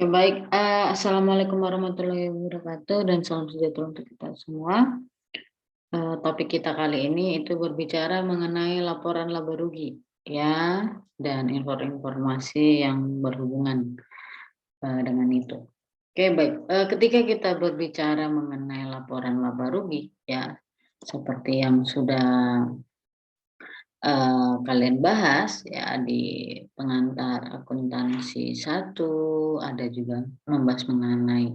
Ya, baik, assalamualaikum warahmatullahi wabarakatuh dan salam sejahtera untuk kita semua. Topik kita kali ini itu berbicara mengenai laporan laba rugi, ya, dan informasi yang berhubungan dengan itu. Oke, baik. Ketika kita berbicara mengenai laporan laba rugi, ya, seperti yang sudah kalian bahas ya di pengantar akuntansi satu, ada juga membahas mengenai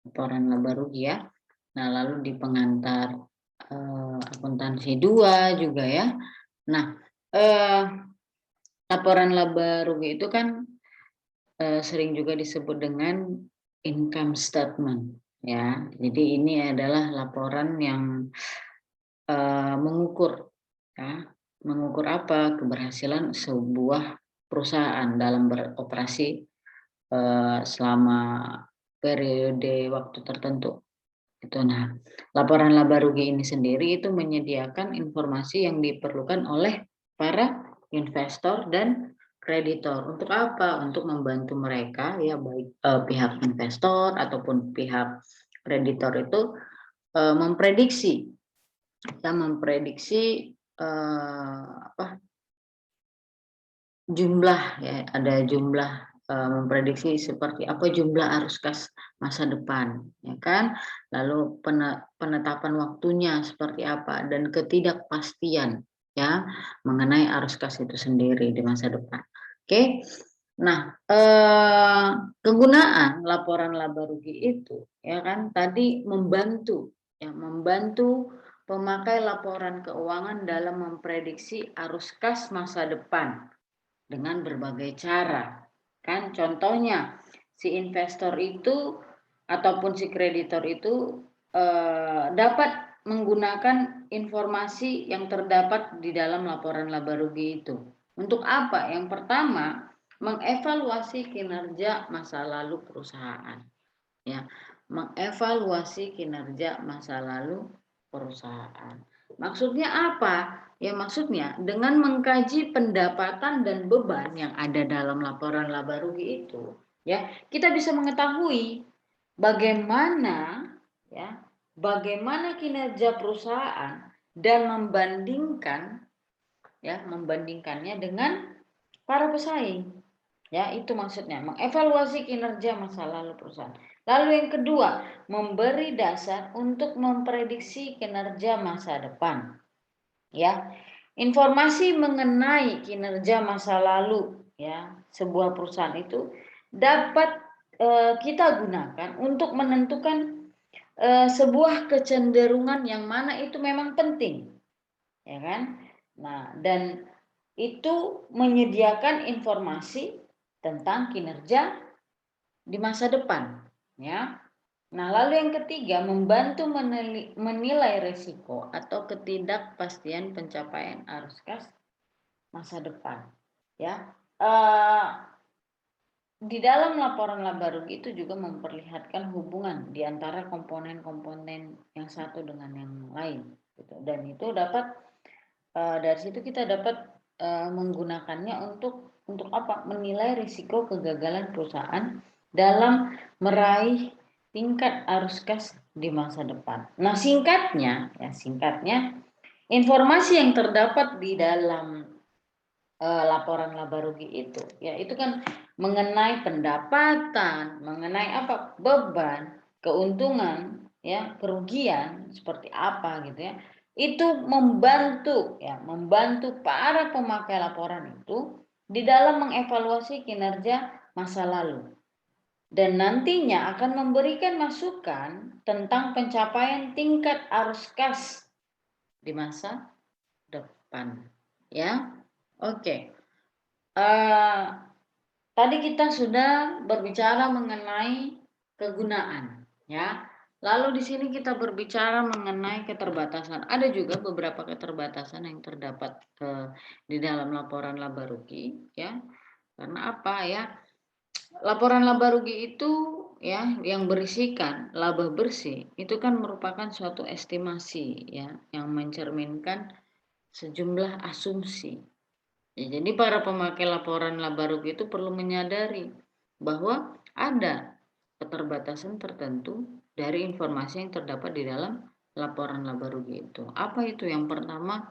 laporan laba rugi ya. Nah, lalu di pengantar akuntansi 2 juga ya. Nah, eee, laporan laba rugi itu kan sering juga disebut dengan income statement ya. Jadi ini adalah laporan yang mengukur ya, mengukur apa? Keberhasilan sebuah perusahaan dalam beroperasi selama periode waktu tertentu. Itu. Nah, laporan laba rugi ini sendiri itu menyediakan informasi yang diperlukan oleh para investor dan kreditor. Untuk apa? Untuk membantu mereka ya baik pihak investor ataupun pihak kreditor itu memprediksi apa jumlah ya, ada jumlah memprediksi seperti apa jumlah arus kas masa depan, ya kan? Lalu penetapan waktunya seperti apa dan ketidakpastian ya mengenai arus kas itu sendiri di masa depan. Oke. Nah, kegunaan laporan laba rugi itu ya kan tadi membantu pemakai laporan keuangan dalam memprediksi arus kas masa depan dengan berbagai cara. Kan contohnya si investor itu ataupun si kreditor itu dapat menggunakan informasi yang terdapat di dalam laporan laba rugi itu. Untuk apa? Yang pertama, mengevaluasi kinerja masa lalu perusahaan. Ya, mengevaluasi kinerja masa lalu perusahaan. Maksudnya apa? Ya maksudnya dengan mengkaji pendapatan dan beban yang ada dalam laporan laba rugi itu, ya, kita bisa mengetahui bagaimana ya, bagaimana kinerja perusahaan dan membandingkannya dengan para pesaing. Ya, itu maksudnya mengevaluasi kinerja masa lalu perusahaan. Lalu yang kedua, memberi dasar untuk memprediksi kinerja masa depan. Ya, informasi mengenai kinerja masa lalu ya sebuah perusahaan itu dapat kita gunakan untuk menentukan sebuah kecenderungan yang mana itu memang penting, ya kan? Nah, dan itu menyediakan informasi tentang kinerja di masa depan, ya. Nah, lalu yang ketiga, membantu menilai risiko atau ketidakpastian pencapaian arus kas masa depan, ya. Di dalam laporan laba rugi itu juga memperlihatkan hubungan di antara komponen-komponen yang satu dengan yang lain, gitu. Dan itu dapat dari situ kita dapat menggunakannya untuk apa? Menilai risiko kegagalan perusahaan dalam meraih tingkat arus kas di masa depan. Nah, singkatnya, informasi yang terdapat di dalam laporan laba rugi itu, ya itu kan mengenai pendapatan, mengenai apa? Beban, keuntungan, ya, kerugian seperti apa gitu ya. Itu membantu para pemakai laporan itu di dalam mengevaluasi kinerja masa lalu. Dan nantinya akan memberikan masukan tentang pencapaian tingkat arus kas di masa depan. Ya, oke. Tadi kita sudah berbicara mengenai kegunaan, ya. Lalu di sini kita berbicara mengenai keterbatasan. Ada juga beberapa keterbatasan yang terdapat di dalam laporan laba rugi, ya. Karena apa ya? Laporan laba rugi itu ya yang berisikan laba bersih itu kan merupakan suatu estimasi ya yang mencerminkan sejumlah asumsi. Ya, jadi para pemakai laporan laba rugi itu perlu menyadari bahwa ada keterbatasan tertentu dari informasi yang terdapat di dalam laporan laba rugi itu. Apa itu? Yang pertama,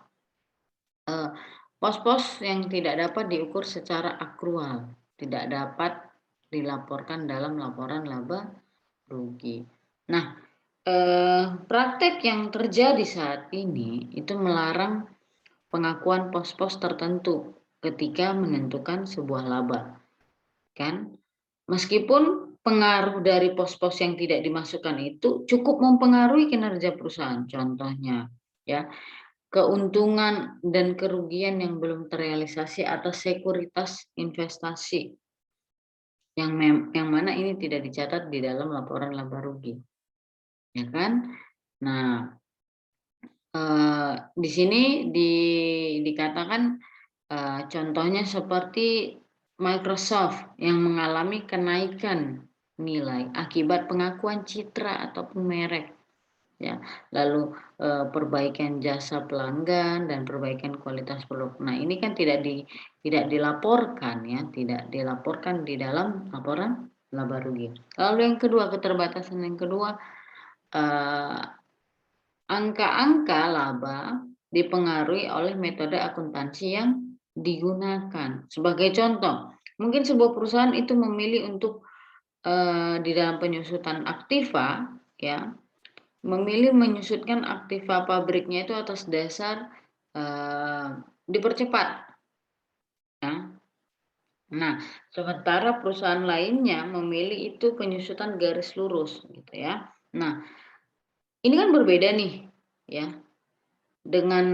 pos-pos yang tidak dapat diukur secara akrual, tidak dapat dilaporkan dalam laporan laba rugi. Nah, praktek yang terjadi saat ini itu melarang pengakuan pos-pos tertentu ketika menentukan sebuah laba, kan? Meskipun pengaruh dari pos-pos yang tidak dimasukkan itu cukup mempengaruhi kinerja perusahaan. Contohnya, ya, keuntungan dan kerugian yang belum terrealisasi atas sekuritas investasi yang mana ini tidak dicatat di dalam laporan laba rugi, ya kan? Nah, di sini dikatakan contohnya seperti Microsoft yang mengalami kenaikan nilai akibat pengakuan citra ataupun merek, ya. Lalu perbaikan jasa pelanggan dan perbaikan kualitas produk. Nah, ini kan tidak dilaporkan, ya, tidak dilaporkan di dalam laporan laba rugi. Lalu yang kedua, keterbatasan yang kedua, angka-angka laba dipengaruhi oleh metode akuntansi yang digunakan. Sebagai contoh, mungkin sebuah perusahaan itu memilih untuk di dalam penyusutan aktiva, ya, memilih menyusutkan aktiva pabriknya itu atas dasar dipercepat. Ya. Nah, sementara perusahaan lainnya memilih itu penyusutan garis lurus, gitu ya. Nah, ini kan berbeda nih, ya. Dengan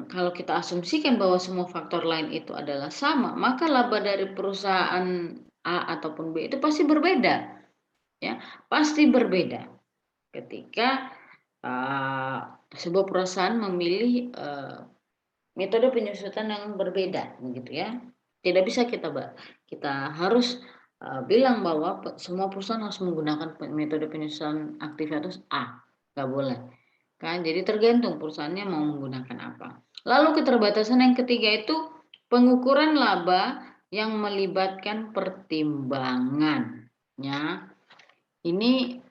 kalau kita asumsikan bahwa semua faktor lain itu adalah sama, maka laba dari perusahaan A ataupun B itu pasti berbeda, ya, pasti berbeda ketika sebuah perusahaan memilih metode penyusutan yang berbeda, gitu ya. Tidak bisa kita harus bilang bahwa semua perusahaan harus menggunakan metode penyusutan aktivitas A, nggak boleh. Kan, jadi tergantung perusahaannya mau menggunakan apa. Lalu keterbatasan yang ketiga itu pengukuran laba yang melibatkan pertimbangan, ya. Ini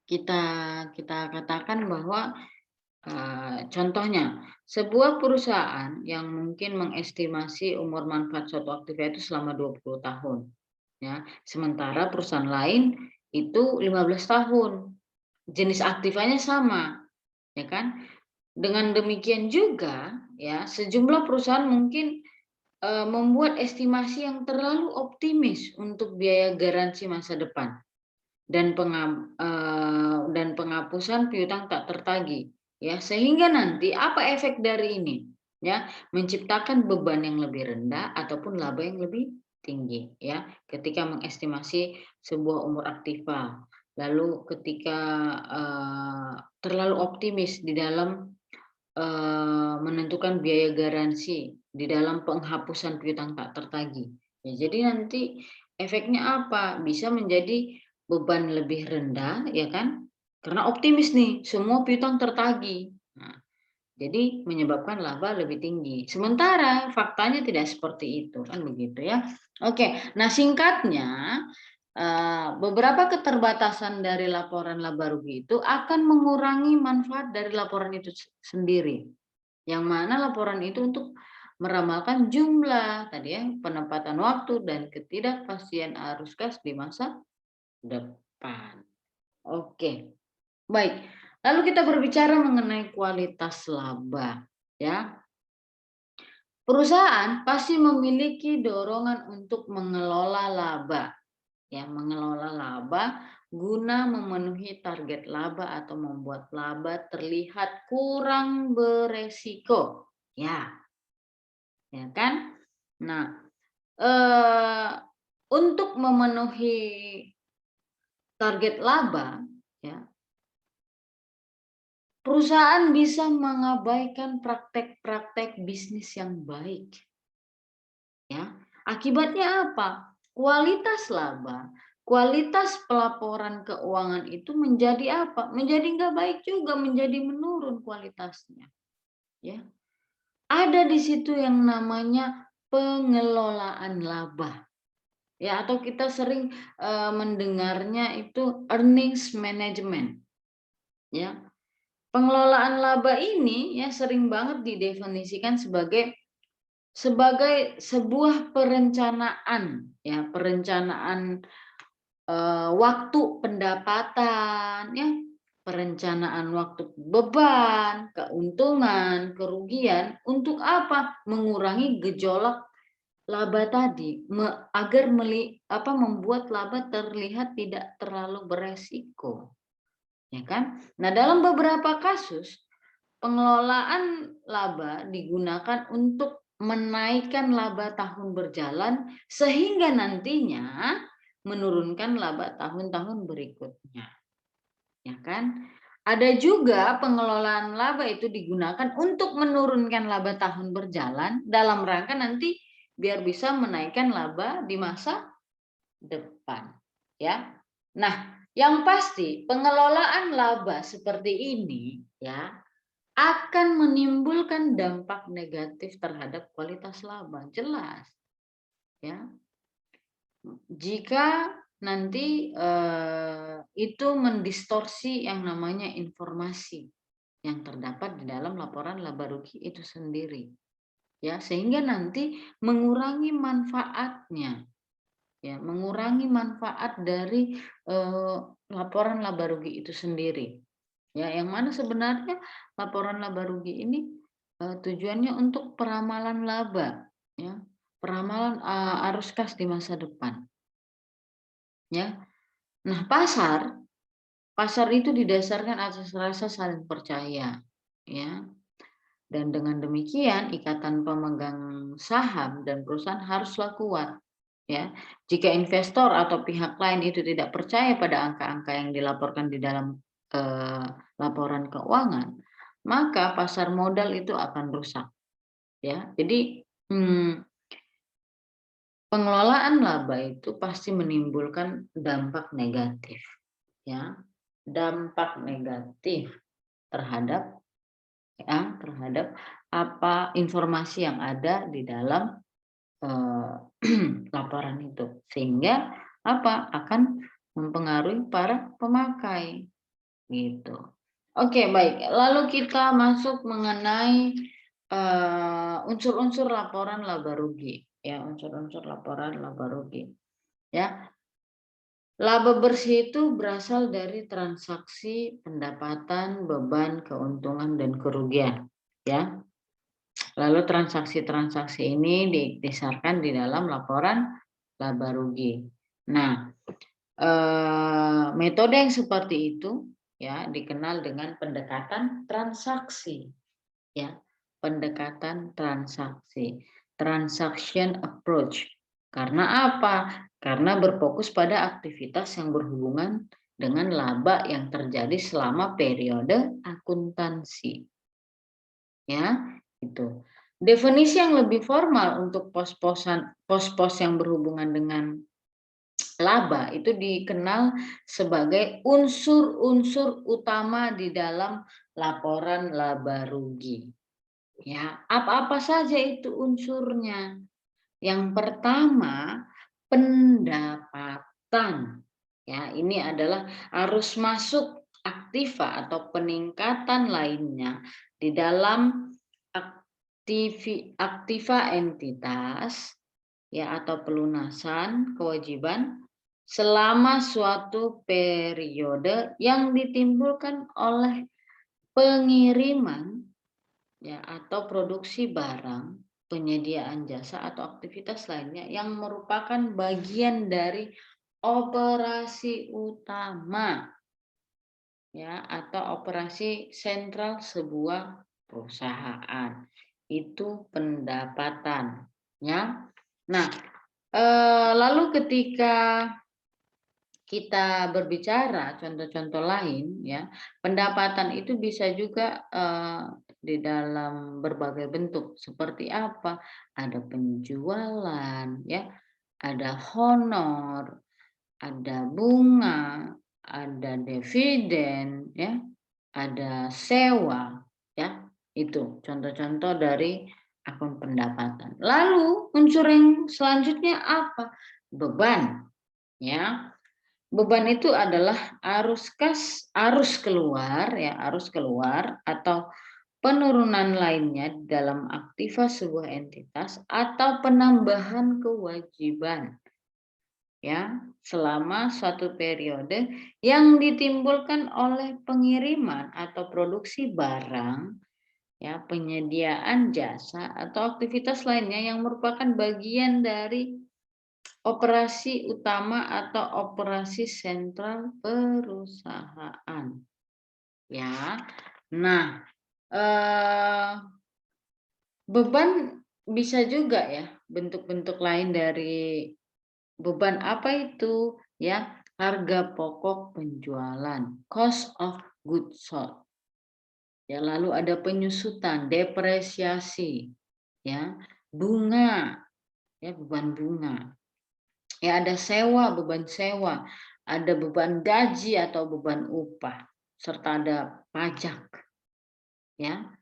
kita katakan bahwa contohnya sebuah perusahaan yang mungkin mengestimasi umur manfaat suatu aktivitas itu selama 20 tahun, ya. Sementara perusahaan lain itu 15 tahun. Jenis aktivanya sama, ya kan? Dengan demikian juga, ya, sejumlah perusahaan mungkin membuat estimasi yang terlalu optimis untuk biaya garansi masa depan dan penghapusan piutang tak tertagih, ya, sehingga nanti apa efek dari ini, ya, menciptakan beban yang lebih rendah ataupun laba yang lebih tinggi, ya, ketika mengestimasi sebuah umur aktiva. Lalu ketika terlalu optimis di dalam menentukan biaya garansi di dalam penghapusan piutang tak tertagih. Ya, jadi nanti efeknya apa? Bisa menjadi beban lebih rendah, ya kan? Karena optimis nih, semua piutang tertagih. Nah, jadi menyebabkan laba lebih tinggi. Sementara faktanya tidak seperti itu, kan begitu ya. Oke, nah singkatnya beberapa keterbatasan dari laporan laba rugi itu akan mengurangi manfaat dari laporan itu sendiri. Yang mana laporan itu untuk meramalkan jumlah tadi ya, penempatan waktu dan ketidakpastian arus kas di masa depan. Oke, baik. Lalu kita berbicara mengenai kualitas laba, ya. Perusahaan pasti memiliki dorongan untuk mengelola laba, ya, mengelola laba guna memenuhi target laba atau membuat laba terlihat kurang beresiko, ya kan? Nah, untuk memenuhi target laba, ya, perusahaan bisa mengabaikan praktek-praktek bisnis yang baik. Ya, akibatnya apa? Kualitas laba, kualitas pelaporan keuangan itu menjadi apa? Menjadi nggak baik juga, menjadi menurun kualitasnya. Ya, ada di situ yang namanya pengelolaan laba. Ya, atau kita sering mendengarnya itu earnings management. Ya. Pengelolaan laba ini ya sering banget didefinisikan sebagai sebuah perencanaan, ya, perencanaan waktu pendapatan, ya, perencanaan waktu beban, keuntungan, kerugian, untuk apa? Mengurangi gejolak laba tadi, agar membuat laba terlihat tidak terlalu beresiko, ya kan? Nah, dalam beberapa kasus pengelolaan laba digunakan untuk menaikkan laba tahun berjalan sehingga nantinya menurunkan laba tahun-tahun berikutnya, ya kan? Ada juga pengelolaan laba itu digunakan untuk menurunkan laba tahun berjalan dalam rangka nanti biar bisa menaikkan laba di masa depan, ya. Nah, yang pasti pengelolaan laba seperti ini ya akan menimbulkan dampak negatif terhadap kualitas laba, jelas, ya. Jika nanti itu mendistorsi yang namanya informasi yang terdapat di dalam laporan laba rugi itu sendiri, ya, sehingga nanti mengurangi manfaatnya, ya, mengurangi manfaat dari laporan laba rugi itu sendiri. Ya, yang mana sebenarnya laporan laba rugi ini tujuannya untuk peramalan laba, ya, peramalan arus kas di masa depan, ya. Nah, pasar itu didasarkan atas rasa saling percaya, ya. Dan dengan demikian ikatan pemegang saham dan perusahaan haruslah kuat, ya. Jika investor atau pihak lain itu tidak percaya pada angka-angka yang dilaporkan di dalam laporan keuangan, maka pasar modal itu akan rusak, ya. Jadi pengelolaan laba itu pasti menimbulkan dampak negatif, ya. Dampak negatif terhadap apa informasi yang ada di dalam laporan itu, sehingga akan mempengaruhi para pemakai, gitu. Oke, baik. Lalu kita masuk mengenai unsur-unsur laporan laba rugi, ya, unsur-unsur laporan laba rugi, ya. Laba bersih itu berasal dari transaksi pendapatan, beban, keuntungan, dan kerugian, ya. Lalu transaksi-transaksi ini didasarkan di dalam laporan laba rugi. Nah, metode yang seperti itu ya dikenal dengan pendekatan transaksi, ya. Pendekatan transaksi, transaction approach. Karena apa? Karena berfokus pada aktivitas yang berhubungan dengan laba yang terjadi selama periode akuntansi. Ya, itu. Definisi yang lebih formal untuk pos-pos yang berhubungan dengan laba itu dikenal sebagai unsur-unsur utama di dalam laporan laba rugi. Ya, apa-apa saja itu unsurnya? Yang pertama, pendapatan. Ya, ini adalah arus masuk aktiva atau peningkatan lainnya di dalam aktiva entitas, ya, atau pelunasan kewajiban selama suatu periode yang ditimbulkan oleh pengiriman, ya, atau produksi barang, penyediaan jasa atau aktivitas lainnya yang merupakan bagian dari operasi utama, ya, atau operasi sentral sebuah perusahaan. Itu pendapatan, ya. Nah, lalu ketika kita berbicara contoh-contoh lain, ya, pendapatan itu bisa juga di dalam berbagai bentuk. Seperti apa? Ada penjualan, ya, ada honor, ada bunga, ada dividen, ya, ada sewa, ya. Itu contoh-contoh dari akun pendapatan. Lalu unsur yang selanjutnya apa? Beban, ya. Beban itu adalah arus kas, arus keluar ya, arus keluar atau penurunan lainnya dalam aktiva sebuah entitas atau penambahan kewajiban ya selama suatu periode yang ditimbulkan oleh pengiriman atau produksi barang ya, penyediaan jasa atau aktivitas lainnya yang merupakan bagian dari operasi utama atau operasi sentral perusahaan. Ya. Nah, beban bisa juga ya, bentuk-bentuk lain dari beban apa itu? Ya, harga pokok penjualan, cost of goods sold. Ya, lalu ada penyusutan, depresiasi, ya, bunga, ya beban bunga. Ya, ada sewa, beban sewa, ada beban gaji atau beban upah, serta ada pajak, ya,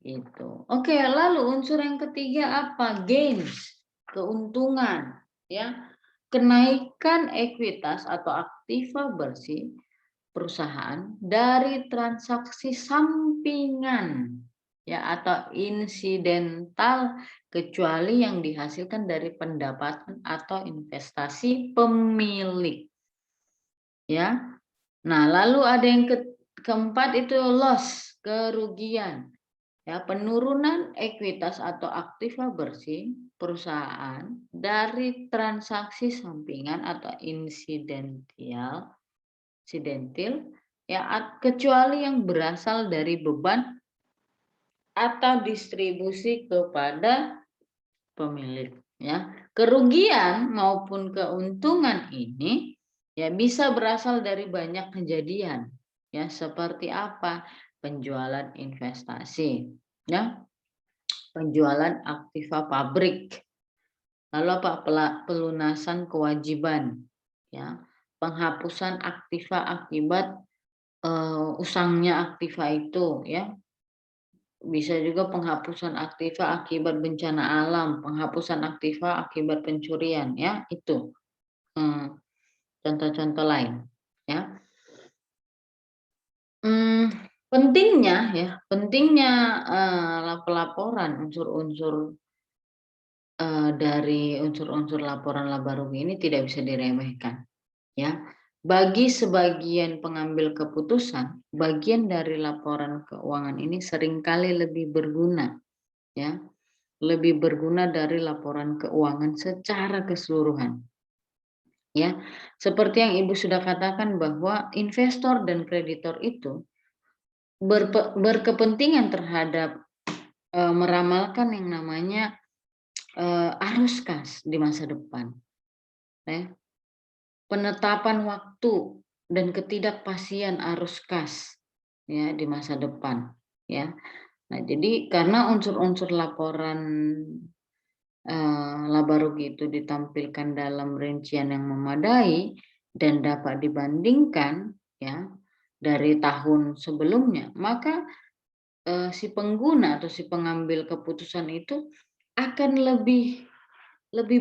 itu. Oke, lalu unsur yang ketiga apa? Gains, keuntungan, ya. Kenaikan ekuitas atau aktiva bersih perusahaan dari transaksi sampingan ya atau insidental kecuali yang dihasilkan dari pendapatan atau investasi pemilik ya. Nah, lalu ada yang keempat itu loss, kerugian. Ya, penurunan ekuitas atau aktiva bersih perusahaan dari transaksi sampingan atau insidental ya kecuali yang berasal dari beban atau distribusi kepada pemilik ya. Kerugian maupun keuntungan ini ya bisa berasal dari banyak kejadian ya seperti apa? Penjualan investasi ya, penjualan aktiva pabrik, lalu apa pelunasan kewajiban ya, penghapusan aktiva akibat usangnya aktiva itu ya, bisa juga penghapusan aktiva akibat bencana alam, penghapusan aktiva akibat pencurian ya, itu contoh-contoh lain ya. Pentingnya ya, pentingnya pelaporan unsur-unsur dari unsur-unsur laporan laba rugi ini tidak bisa diremehkan ya. Bagi sebagian pengambil keputusan, bagian dari laporan keuangan ini seringkali lebih berguna ya, lebih berguna dari laporan keuangan secara keseluruhan. Ya, seperti yang Ibu sudah katakan bahwa investor dan kreditor itu berkepentingan terhadap meramalkan yang namanya arus kas di masa depan. Ya. Penetapan waktu dan ketidakpastian arus kas ya di masa depan ya. Nah, jadi karena unsur-unsur laporan laba rugi itu ditampilkan dalam rincian yang memadai dan dapat dibandingkan ya dari tahun sebelumnya, maka si pengguna atau si pengambil keputusan itu akan lebih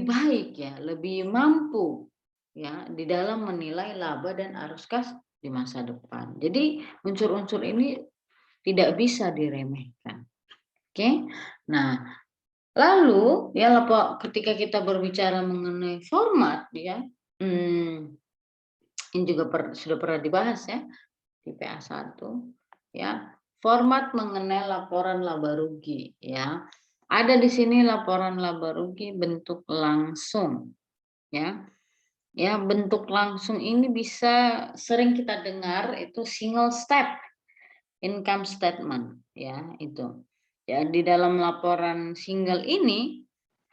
baik ya, lebih mampu ya di dalam menilai laba dan arus kas di masa depan. Jadi unsur-unsur ini tidak bisa diremehkan. Oke. Nah, lalu ya ketika kita berbicara mengenai format ya, ini juga sudah pernah dibahas ya di PA1 ya. Format mengenai laporan laba rugi ya. Ada di sini laporan laba rugi bentuk langsung ya. Ya, bentuk langsung ini bisa sering kita dengar itu single step income statement ya, itu. Ya, di dalam laporan single ini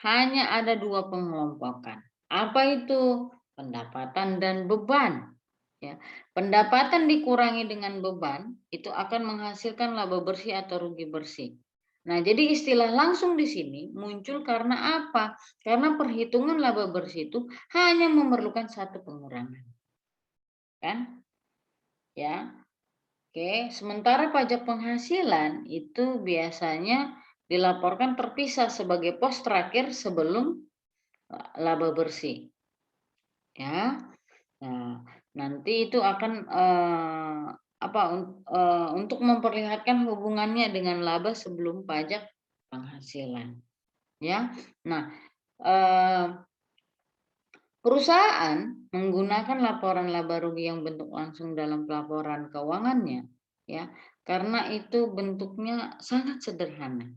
hanya ada dua pengelompokan. Apa itu? Pendapatan dan beban. Ya, pendapatan dikurangi dengan beban itu akan menghasilkan laba bersih atau rugi bersih. Nah, jadi istilah langsung di sini muncul karena apa? Karena perhitungan laba bersih itu hanya memerlukan satu pengurangan. Kan? Ya. Oke, sementara pajak penghasilan itu biasanya dilaporkan terpisah sebagai pos terakhir sebelum laba bersih. Ya. Nah, nanti itu akan untuk memperlihatkan hubungannya dengan laba sebelum pajak penghasilan. Ya. Nah, perusahaan menggunakan laporan laba rugi yang bentuk langsung dalam pelaporan keuangannya, ya, karena itu bentuknya sangat sederhana,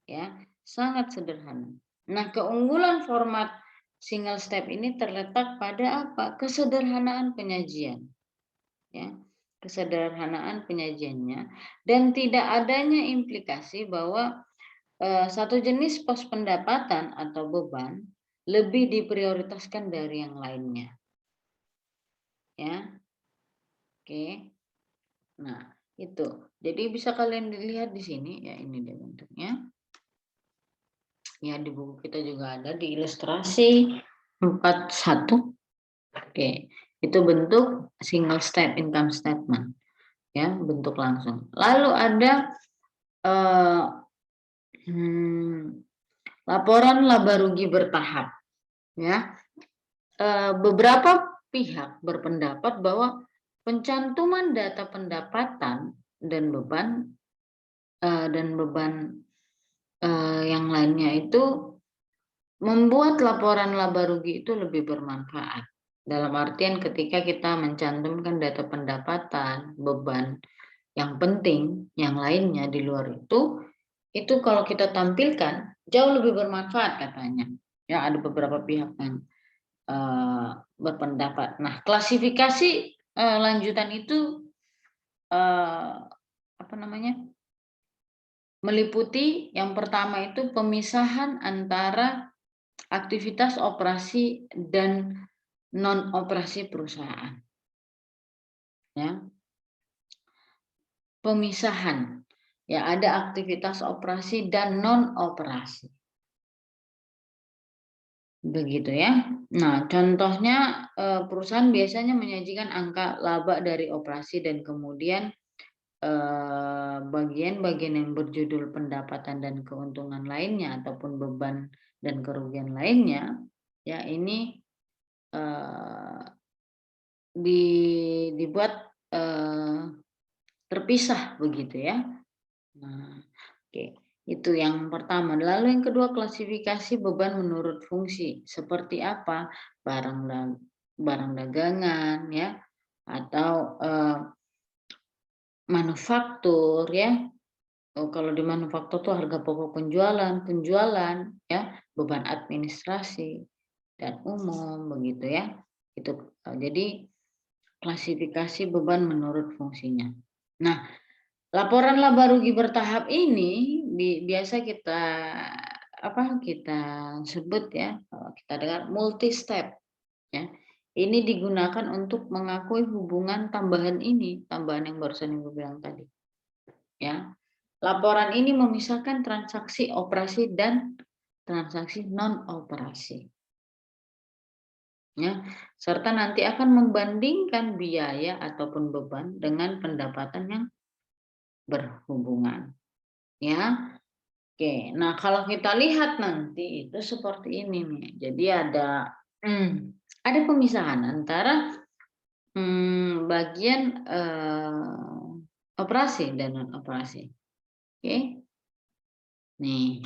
ya, sangat sederhana. Nah, keunggulan format single step ini terletak pada apa? Kesederhanaan penyajian, ya, kesederhanaan penyajiannya, dan tidak adanya implikasi bahwa satu jenis pos pendapatan atau beban lebih diprioritaskan dari yang lainnya. Ya. Oke. Nah, itu. Jadi bisa kalian dilihat di sini ya, ini dia bentuknya. Ya, di buku kita juga ada di ilustrasi 41. Oke. Itu bentuk single step income statement. Ya, bentuk langsung. Lalu ada laporan laba rugi bertahap. Ya. Beberapa pihak berpendapat bahwa pencantuman data pendapatan dan beban yang lainnya itu membuat laporan laba rugi itu lebih bermanfaat. Dalam artian ketika kita mencantumkan data pendapatan, beban yang penting, yang lainnya di luar itu kalau kita tampilkan jauh lebih bermanfaat katanya. Ya, ada beberapa pihak yang berpendapat. Nah, klasifikasi lanjutan itu meliputi yang pertama itu pemisahan antara aktivitas operasi dan non operasi perusahaan. Ya. Pemisahan. Ya, ada aktivitas operasi dan non operasi. Begitu ya. Nah, contohnya perusahaan biasanya menyajikan angka laba dari operasi dan kemudian bagian-bagian yang berjudul pendapatan dan keuntungan lainnya ataupun beban dan kerugian lainnya, ya ini dibuat terpisah begitu ya. Nah, oke. Itu yang pertama. Lalu yang kedua, klasifikasi beban menurut fungsi. Seperti apa? Barang dagangan ya, atau manufaktur ya. Kalau di manufaktur tuh harga pokok penjualan ya, beban administrasi dan umum begitu ya. Itu jadi klasifikasi beban menurut fungsinya. Nah, laporan laba rugi bertahap ini biasa kita sebut ya, kita dengar multi step ya. Ini digunakan untuk mengakui hubungan tambahan yang barusan Ibu bilang tadi. Ya. Laporan ini memisahkan transaksi operasi dan transaksi non operasi. Ya, serta nanti akan membandingkan biaya ataupun beban dengan pendapatan yang berhubungan. Ya. Oke, nah kalau kita lihat nanti itu seperti ini nih. Jadi ada pemisahan antara bagian operasi dan non operasi. Oke. Nih,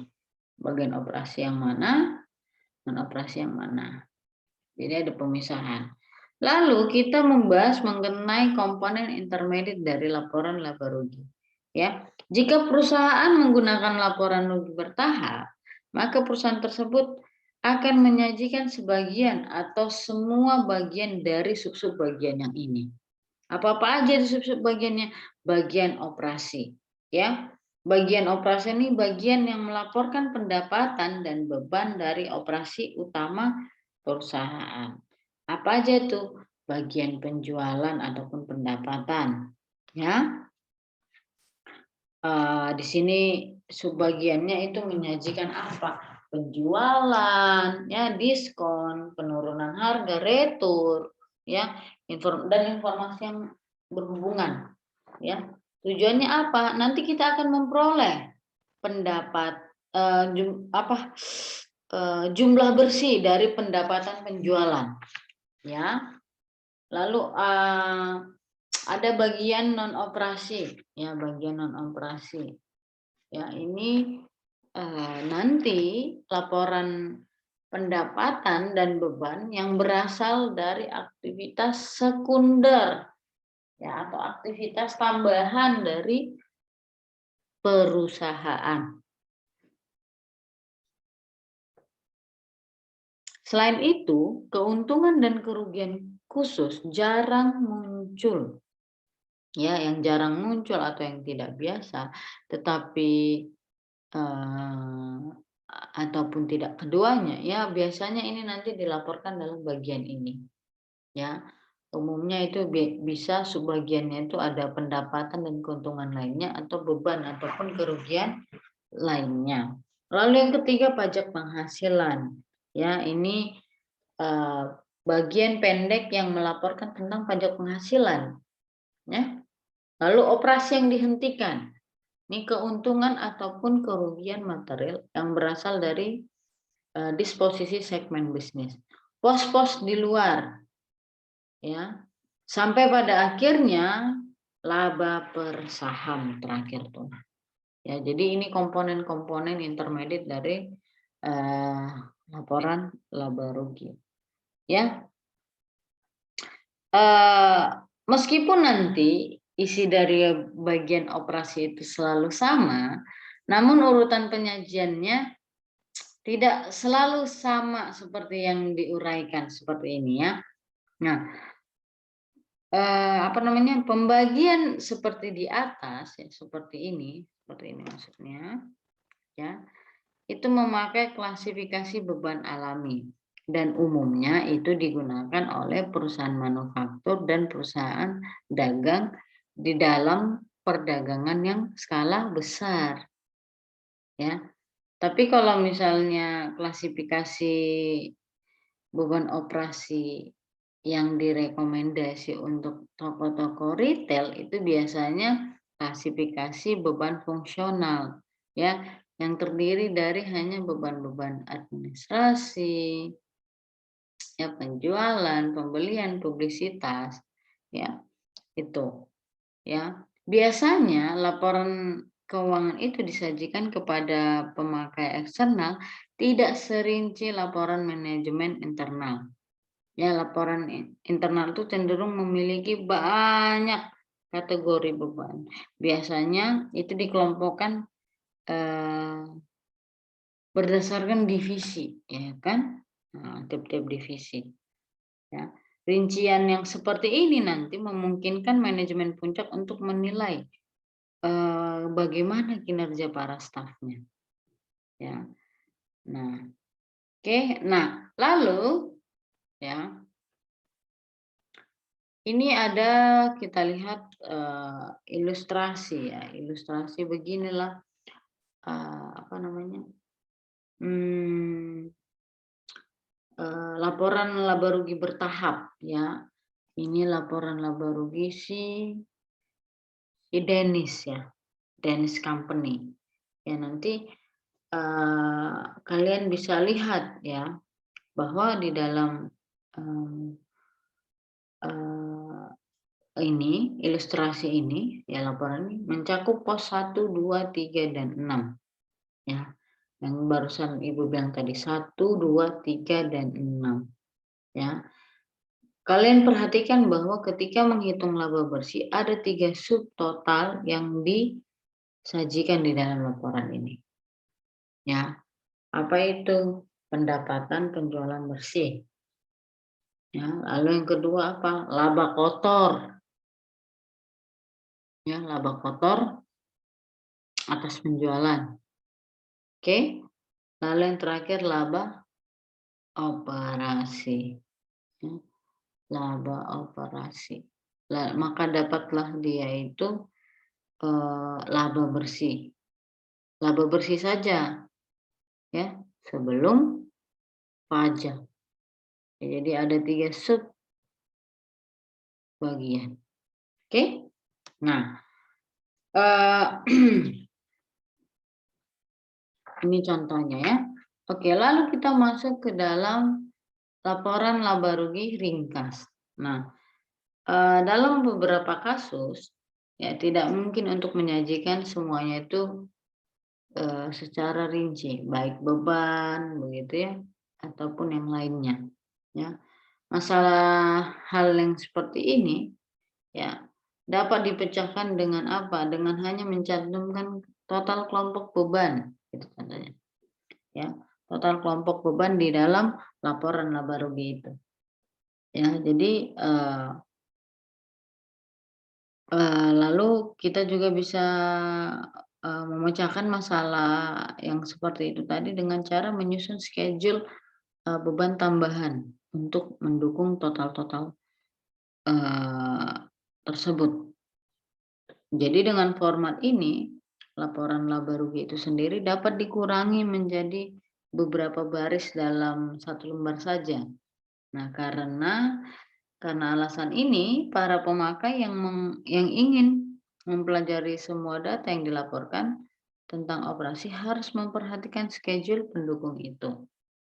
bagian operasi yang mana, non operasi yang mana. Jadi ada pemisahan. Lalu kita membahas mengenai komponen intermediate dari laporan laba rugi. Ya, jika perusahaan menggunakan laporan rugi bertahap, maka perusahaan tersebut akan menyajikan sebagian atau semua bagian dari sub-sub bagian yang ini. Apa-apa aja di sub-sub bagiannya? Bagian operasi, ya. Bagian operasi ini bagian yang melaporkan pendapatan dan beban dari operasi utama perusahaan. Apa aja tuh? Bagian penjualan ataupun pendapatan, ya. Di sini subbagiannya itu menyajikan apa? Penjualan, ya, diskon, penurunan harga, retur, ya, dan informasi yang berhubungan, ya. Tujuannya apa? Nanti kita akan memperoleh pendapat jumlah bersih dari pendapatan penjualan, ya. Lalu ada bagian non operasi, ya, bagian non operasi. Ya, ini nanti laporan pendapatan dan beban yang berasal dari aktivitas sekunder, ya, atau aktivitas tambahan dari perusahaan. Selain itu, keuntungan dan kerugian khusus jarang muncul. Ya, yang jarang muncul atau yang tidak biasa, tetapi ataupun tidak keduanya, ya biasanya ini nanti dilaporkan dalam bagian ini. Ya, umumnya itu bisa subbagiannya itu ada pendapatan dan keuntungan lainnya atau beban ataupun kerugian lainnya. Lalu yang ketiga, pajak penghasilan. Ya, ini bagian pendek yang melaporkan tentang pajak penghasilan. Ya. Lalu operasi yang dihentikan. Ini keuntungan ataupun kerugian material yang berasal dari disposisi segmen bisnis. Pos-pos di luar, ya, sampai pada akhirnya laba per saham terakhir tuh. Ya, jadi ini komponen-komponen intermediate dari laporan laba rugi. Ya, meskipun nanti isi dari bagian operasi itu selalu sama, namun urutan penyajiannya tidak selalu sama seperti yang diuraikan seperti ini, ya. Nah, pembagian seperti di atas, ya, seperti ini maksudnya, ya, itu memakai klasifikasi beban alami dan umumnya itu digunakan oleh perusahaan manufaktur dan perusahaan dagang di dalam perdagangan yang skala besar, ya. Tapi kalau misalnya klasifikasi beban operasi yang direkomendasi untuk toko-toko retail itu biasanya klasifikasi beban fungsional, ya, yang terdiri dari hanya beban-beban administrasi, ya, penjualan, pembelian, publisitas, ya, itu, ya. Biasanya laporan keuangan itu disajikan kepada pemakai eksternal, tidak serinci laporan manajemen internal. Ya, laporan internal itu cenderung memiliki banyak kategori beban. Biasanya itu dikelompokkan berdasarkan divisi, ya kan? Nah, tiap-tiap divisi. Ya. Rincian yang seperti ini nanti memungkinkan manajemen puncak untuk menilai bagaimana kinerja para stafnya. Ya. Nah, oke. Nah, lalu, ya, ini ada kita lihat ilustrasi, ya, ilustrasi beginilah laporan laba rugi bertahap, ya. Ini laporan laba rugi si Dennis, ya, Dennis Company. Ya, nanti kalian bisa lihat, ya, bahwa di dalam ini ilustrasi ini, ya, laporan ini mencakup pos 1, 2, 3, dan 6, ya. Yang barusan Ibu bilang tadi 1, 2, 3, dan 6, ya. Kalian perhatikan bahwa ketika menghitung laba bersih ada 3 subtotal yang disajikan di dalam laporan ini. Ya. Apa itu? Pendapatan penjualan bersih. Ya, lalu yang kedua apa? Laba kotor. Ya, laba kotor atas penjualan. Oke. Lalu yang terakhir laba operasi. Ya, laba operasi. Maka dapatlah dia itu laba bersih. Laba bersih saja, ya, sebelum pajak. Ya, jadi ada 3 sub bagian. Oke. Nah, Ini contohnya ya. Oke, lalu kita masuk ke dalam laporan laba rugi ringkas. Nah, dalam beberapa kasus ya tidak mungkin untuk menyajikan semuanya itu secara rinci, baik beban begitu ya, ataupun yang lainnya ya. Masalah hal yang seperti ini ya dapat dipecahkan dengan apa? Dengan hanya mencantumkan total kelompok beban, gitu contohnya ya. Total kelompok beban di dalam laporan laba rugi itu. Ya, jadi lalu kita juga bisa memecahkan masalah yang seperti itu tadi dengan cara menyusun schedule beban tambahan untuk mendukung total-total tersebut. Jadi dengan format ini, laporan laba rugi itu sendiri dapat dikurangi menjadi beberapa baris dalam satu lembar saja. Nah, karena alasan ini, para pemakai yang ingin mempelajari semua data yang dilaporkan tentang operasi harus memperhatikan schedule pendukung itu.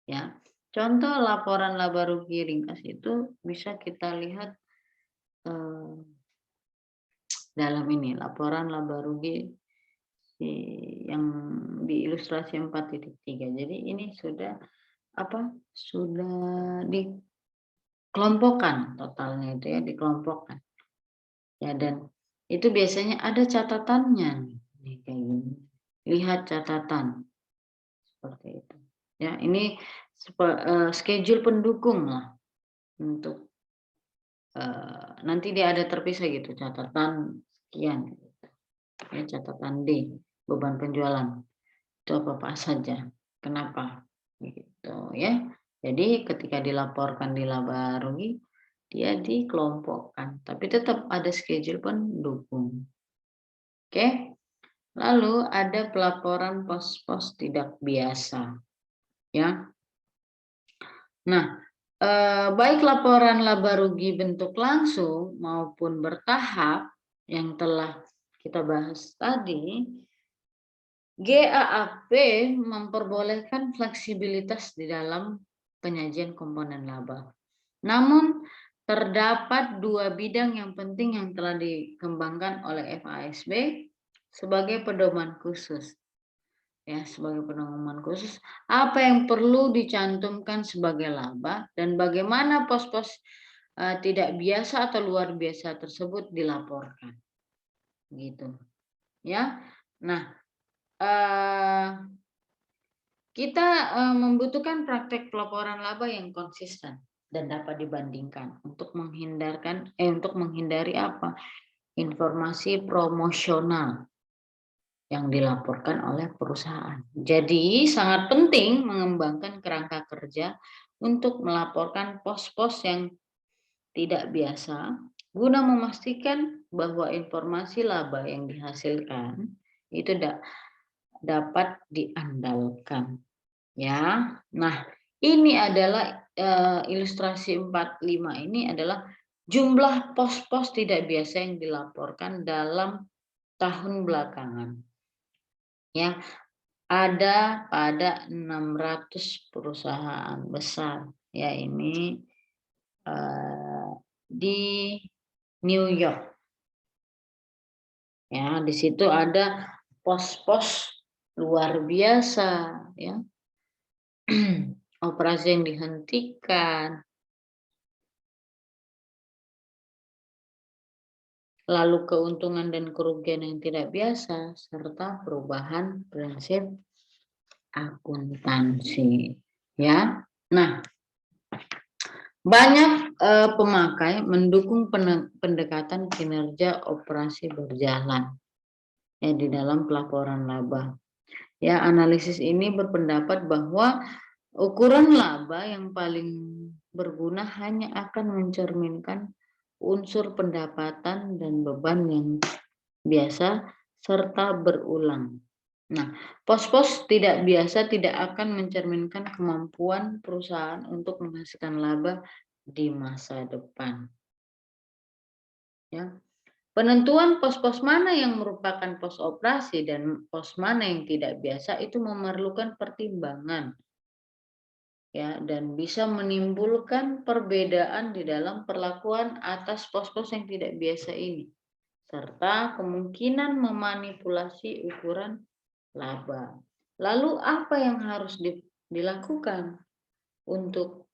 Ya, contoh laporan laba rugi ringkas itu bisa kita lihat dalam ini laporan laba rugi yang di ilustrasi 4.3. Jadi ini sudah dikelompokkan totalnya itu ya, dikelompokkan. Ya, dan itu biasanya ada catatannya nih kayak gini. Lihat catatan seperti itu. Ya, ini schedule pendukung lah untuk nanti dia ada terpisah gitu catatan sekian gitu. Ya, catatan D beban penjualan itu apa saja, kenapa gitu ya. Jadi ketika dilaporkan di laba rugi dia dikelompokkan, tapi tetap ada schedule pendukung. Oke, lalu ada pelaporan pos-pos tidak biasa ya. Nah, baik laporan laba rugi bentuk langsung maupun bertahap yang telah kita bahas tadi, GAAP memperbolehkan fleksibilitas di dalam penyajian komponen laba. Namun, terdapat dua bidang yang penting yang telah dikembangkan oleh FASB sebagai pedoman khusus. Ya, sebagai pedoman khusus, apa yang perlu dicantumkan sebagai laba dan bagaimana pos-pos tidak biasa atau luar biasa tersebut dilaporkan. Gitu. Ya. Nah, kita membutuhkan praktek pelaporan laba yang konsisten dan dapat dibandingkan untuk menghindari apa? Informasi promosional yang dilaporkan oleh perusahaan. Jadi sangat penting mengembangkan kerangka kerja untuk melaporkan pos-pos yang tidak biasa guna memastikan bahwa informasi laba yang dihasilkan itu dapat diandalkan. Ya, nah ini adalah ilustrasi 45 ini adalah jumlah pos-pos tidak biasa yang dilaporkan dalam tahun belakangan. Ya, ada pada 600 perusahaan besar. Ya, ini di New York. Ya, di situ ada pos-pos luar biasa, ya. Operasi yang dihentikan, lalu keuntungan dan kerugian yang tidak biasa, serta perubahan prinsip akuntansi. Ya, nah banyak pemakai mendukung pendekatan kinerja operasi berjalan ya di dalam pelaporan laba. Ya, analisis ini berpendapat bahwa ukuran laba yang paling berguna hanya akan mencerminkan unsur pendapatan dan beban yang biasa serta berulang. Nah, pos-pos tidak biasa tidak akan mencerminkan kemampuan perusahaan untuk menghasilkan laba di masa depan. Ya. Penentuan pos-pos mana yang merupakan pos operasi dan pos mana yang tidak biasa itu memerlukan pertimbangan, ya, dan bisa menimbulkan perbedaan di dalam perlakuan atas pos-pos yang tidak biasa ini, serta kemungkinan memanipulasi ukuran laba. Lalu apa yang harus dilakukan untuk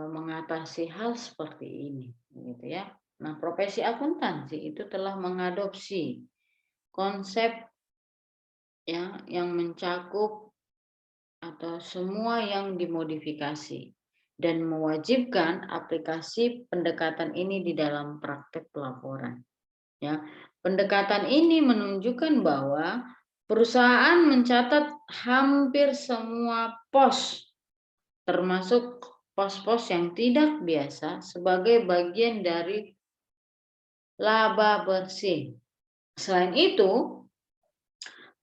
mengatasi hal seperti ini, gitu ya? Nah, profesi akuntansi itu telah mengadopsi konsep ya yang mencakup atau semua yang dimodifikasi dan mewajibkan aplikasi pendekatan ini di dalam praktek pelaporan. Ya, pendekatan ini menunjukkan bahwa perusahaan mencatat hampir semua pos, termasuk pos-pos yang tidak biasa, sebagai bagian dari laba bersih. Selain itu,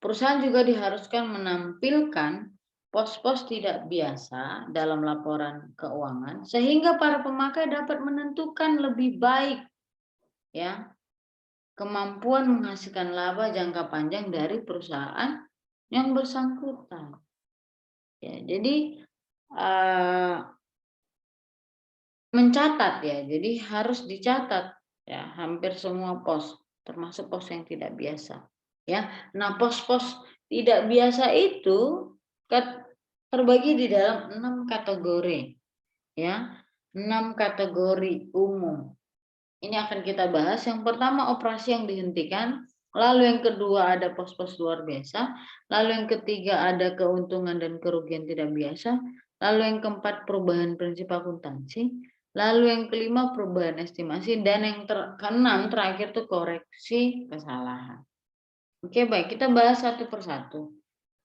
perusahaan juga diharuskan menampilkan pos-pos tidak biasa dalam laporan keuangan sehingga para pemakai dapat menentukan lebih baik ya kemampuan menghasilkan laba jangka panjang dari perusahaan yang bersangkutan. Ya, jadi mencatat ya, jadi harus dicatat ya hampir semua pos, termasuk pos yang tidak biasa. Ya, nah pos-pos tidak biasa itu terbagi di dalam 6 kategori, ya, 6 kategori umum. Ini akan kita bahas. Yang pertama operasi yang dihentikan, lalu yang kedua ada pos-pos luar biasa, lalu yang ketiga ada keuntungan dan kerugian tidak biasa, lalu yang keempat perubahan prinsip akuntansi, lalu yang kelima perubahan estimasi, dan yang keenam terakhir itu koreksi kesalahan. Oke, baik, kita bahas satu persatu.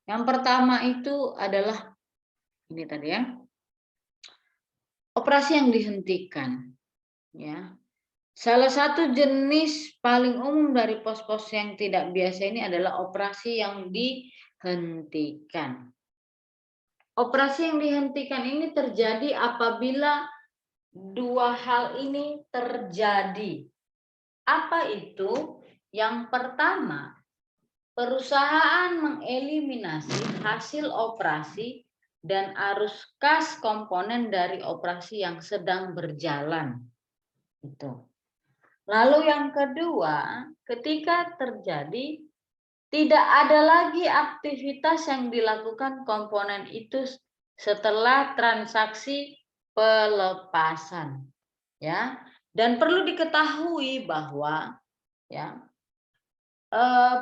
Yang pertama itu adalah ini tadi ya, operasi yang dihentikan, ya. Salah satu jenis paling umum dari pos-pos yang tidak biasa ini adalah operasi yang dihentikan. Operasi yang dihentikan ini terjadi apabila dua hal ini terjadi. Apa itu? Yang pertama, perusahaan mengeliminasi hasil operasi dan arus kas komponen dari operasi yang sedang berjalan. Itu. Lalu yang kedua, ketika terjadi tidak ada lagi aktivitas yang dilakukan komponen itu setelah transaksi pelepasan, ya. Dan perlu diketahui bahwa ya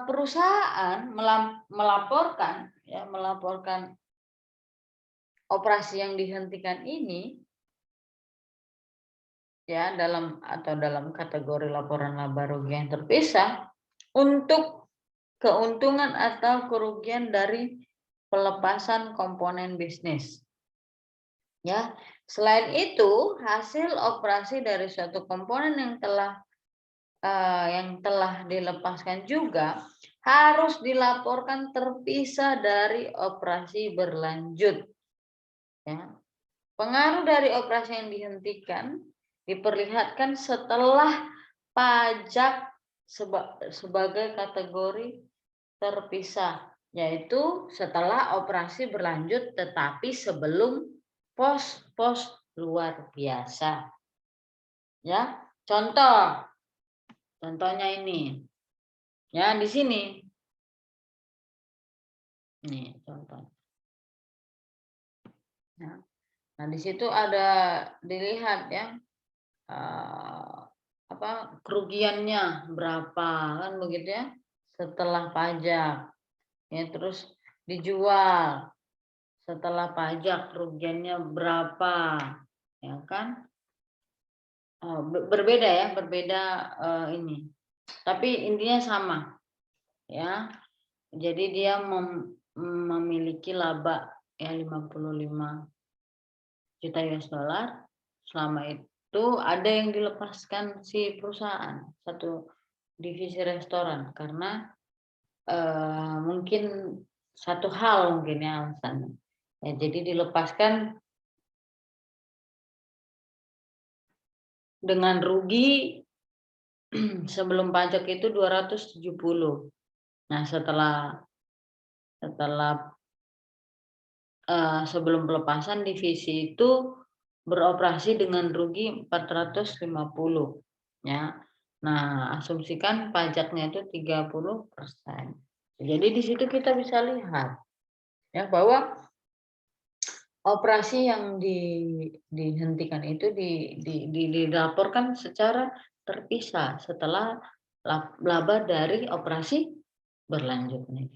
perusahaan melaporkan operasi yang dihentikan ini ya dalam kategori laporan laba rugi yang terpisah untuk keuntungan atau kerugian dari pelepasan komponen bisnis. Ya, selain itu hasil operasi dari suatu komponen yang telah dilepaskan juga harus dilaporkan terpisah dari operasi berlanjut. Ya. Pengaruh dari operasi yang dihentikan diperlihatkan setelah pajak sebagai kategori terpisah, yaitu setelah operasi berlanjut tetapi sebelum pos-pos luar biasa. Ya, contohnya ini. Ya, di sini. Nih, contoh. Ya. Nah, di situ ada dilihat ya kerugiannya berapa kan begitu ya setelah pajak ya, terus dijual setelah pajak kerugiannya berapa ya kan. Berbeda ini tapi intinya sama ya, jadi dia memiliki laba ya 55 juta US dollar. Selama itu ada yang dilepaskan si perusahaan, satu divisi restoran, karena mungkin satu hal mungkin ya alasannya. Ya, jadi dilepaskan dengan rugi sebelum pajak itu 270. Nah, setelah sebelum pelepasan divisi itu beroperasi dengan rugi 450, ya. Nah, asumsikan pajaknya itu 30%. Jadi di situ kita bisa lihat ya bahwa operasi yang dihentikan itu dilaporkan secara terpisah setelah laba dari operasi berlanjutnya.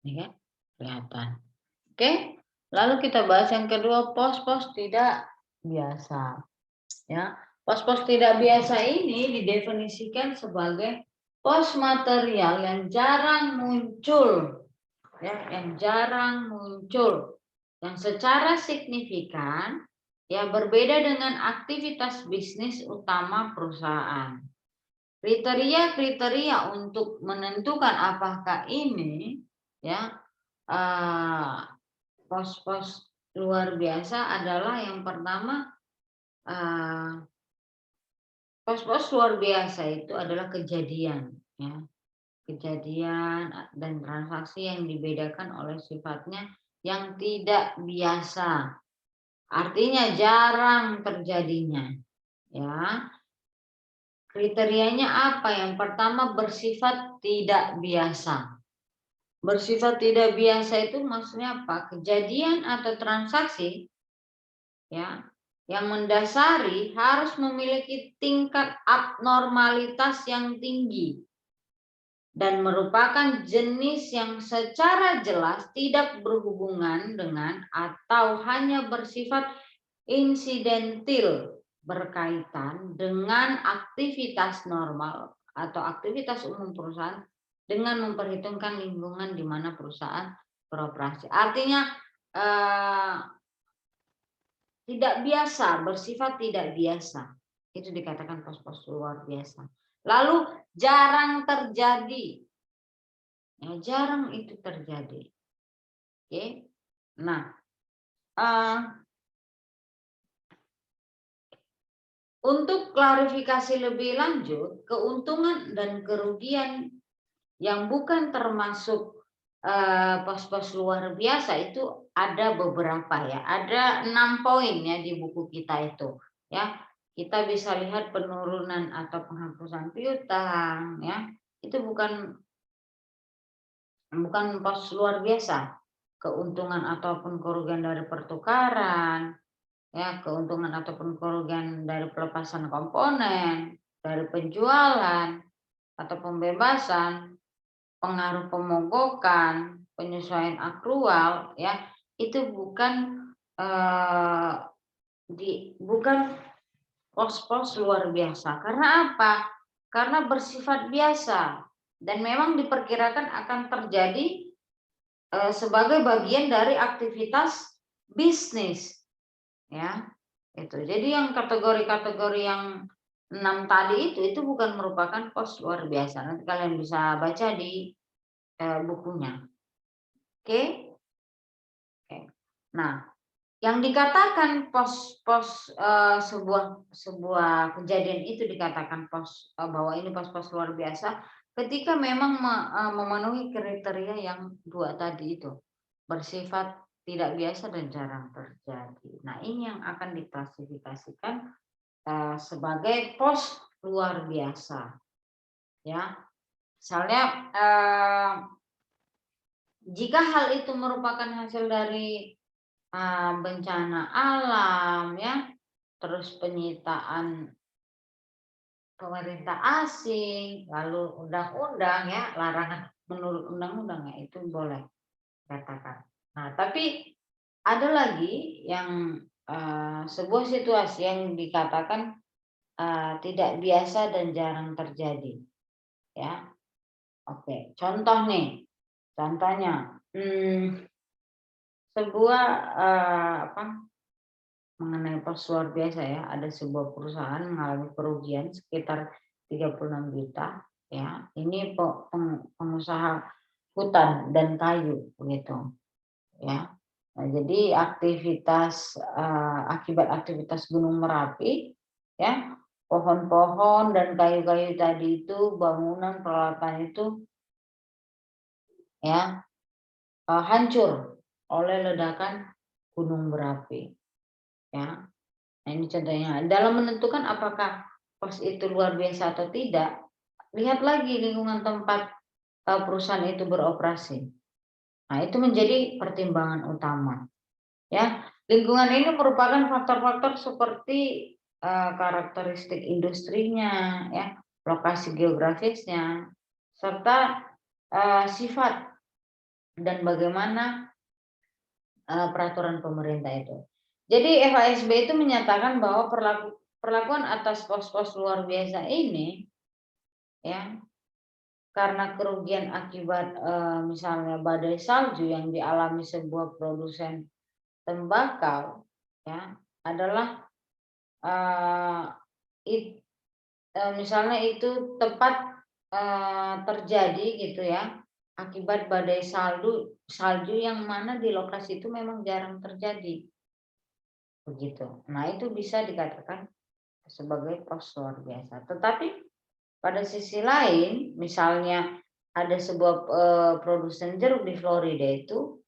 Ini kan kelihatan. Oke, lalu kita bahas yang kedua, pos-pos tidak biasa. Ya, pos-pos tidak biasa ini didefinisikan sebagai pos material yang jarang muncul, ya, yang jarang muncul, yang secara signifikan ya berbeda dengan aktivitas bisnis utama perusahaan. Kriteria-kriteria untuk menentukan apakah ini ya pos-pos luar biasa adalah yang pertama, pos-pos luar biasa itu adalah kejadian, ya. Kejadian dan transaksi yang dibedakan oleh sifatnya yang tidak biasa. Artinya jarang terjadinya, ya. Kriterianya apa? Yang pertama bersifat tidak biasa. Bersifat tidak biasa itu maksudnya apa? Kejadian atau transaksi ya yang mendasari harus memiliki tingkat abnormalitas yang tinggi dan merupakan jenis yang secara jelas tidak berhubungan dengan atau hanya bersifat insidentil berkaitan dengan aktivitas normal atau aktivitas umum perusahaan dengan memperhitungkan lingkungan di mana perusahaan beroperasi. Artinya tidak biasa, bersifat tidak biasa. Itu dikatakan pos-pos luar biasa. Lalu jarang terjadi. Ya, jarang itu terjadi. Oke. Nah, untuk klarifikasi lebih lanjut, keuntungan dan kerugian yang bukan termasuk pos-pos luar biasa itu ada beberapa ya, ada 6 poin ya di buku kita itu ya. Kita bisa lihat penurunan atau penghapusan piutang ya, itu bukan pos luar biasa. Keuntungan ataupun kerugian dari pertukaran ya, keuntungan ataupun kerugian dari pelepasan komponen, dari penjualan atau pembebasan, pengaruh pemogokan, penyesuaian akrual ya, itu bukan bukan pos-pos luar biasa. Karena apa? Karena bersifat biasa dan memang diperkirakan akan terjadi sebagai bagian dari aktivitas bisnis ya. Itu. Jadi yang kategori-kategori yang 6 tadi itu bukan merupakan pos luar biasa. Nanti kalian bisa baca di bukunya. Oke? Oke. Nah, yang dikatakan pos-pos sebuah kejadian itu dikatakan pos bahwa ini pos-pos luar biasa ketika memang memenuhi kriteria yang 2 tadi itu. Bersifat tidak biasa dan jarang terjadi. Nah, ini yang akan diklasifikasikan sebagai pos luar biasa. Ya. Misalnya jika hal itu merupakan hasil dari bencana alam ya, terus penyitaan pemerintah asing, lalu undang-undang ya, larangan menurut undang-undang ya, itu boleh katakan. Nah, tapi ada lagi yang sebuah situasi yang dikatakan tidak biasa dan jarang terjadi ya. Oke, contoh nih. Contohnya sebuah mengenai pos luar biasa ya, ada sebuah perusahaan mengalami kerugian sekitar 36 juta ya. Ini pengusaha hutan dan kayu begitu ya. Nah, jadi akibat aktivitas Gunung Merapi ya. Pohon-pohon dan kayu-kayu tadi itu, bangunan peralatan itu ya hancur oleh ledakan gunung berapi, ya. Nah, ini contohnya. Dalam menentukan apakah pos itu luar biasa atau tidak, lihat lagi lingkungan tempat perusahaan itu beroperasi. Nah, itu menjadi pertimbangan utama, ya. Lingkungan ini merupakan faktor-faktor seperti karakteristik industrinya, ya, lokasi geografisnya, serta sifat dan bagaimana peraturan pemerintah itu. Jadi FASB itu menyatakan bahwa perlakuan atas pos-pos luar biasa ini, ya, karena kerugian akibat misalnya badai salju yang dialami sebuah produsen tembakau, ya, adalah misalnya itu tepat terjadi gitu ya, akibat badai salju yang mana di lokasi itu memang jarang terjadi, begitu. Nah, itu bisa dikatakan sebagai pos luar biasa. Tetapi pada sisi lain, misalnya ada sebuah produsen jeruk di Florida itu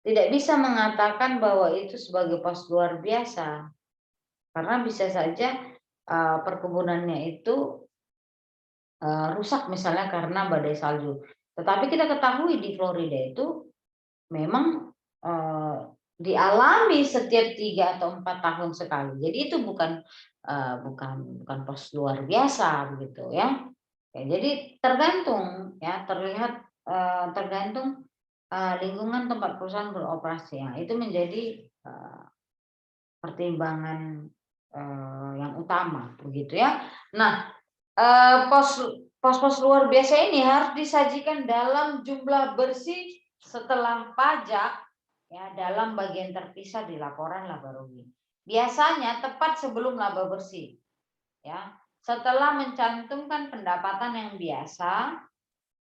tidak bisa mengatakan bahwa itu sebagai pos luar biasa, karena bisa saja perkebunannya itu rusak misalnya karena badai salju. Tetapi kita ketahui di Florida itu memang dialami setiap 3 atau 4 tahun sekali. Jadi itu bukan pos luar biasa begitu ya. Ya, jadi tergantung ya, tergantung lingkungan tempat perusahaan beroperasi. Ya, itu menjadi pertimbangan yang utama begitu ya. Nah, pos-pos luar biasa ini harus disajikan dalam jumlah bersih setelah pajak ya, dalam bagian terpisah di laporan laba rugi. Biasanya tepat sebelum laba bersih. Ya, setelah mencantumkan pendapatan yang biasa,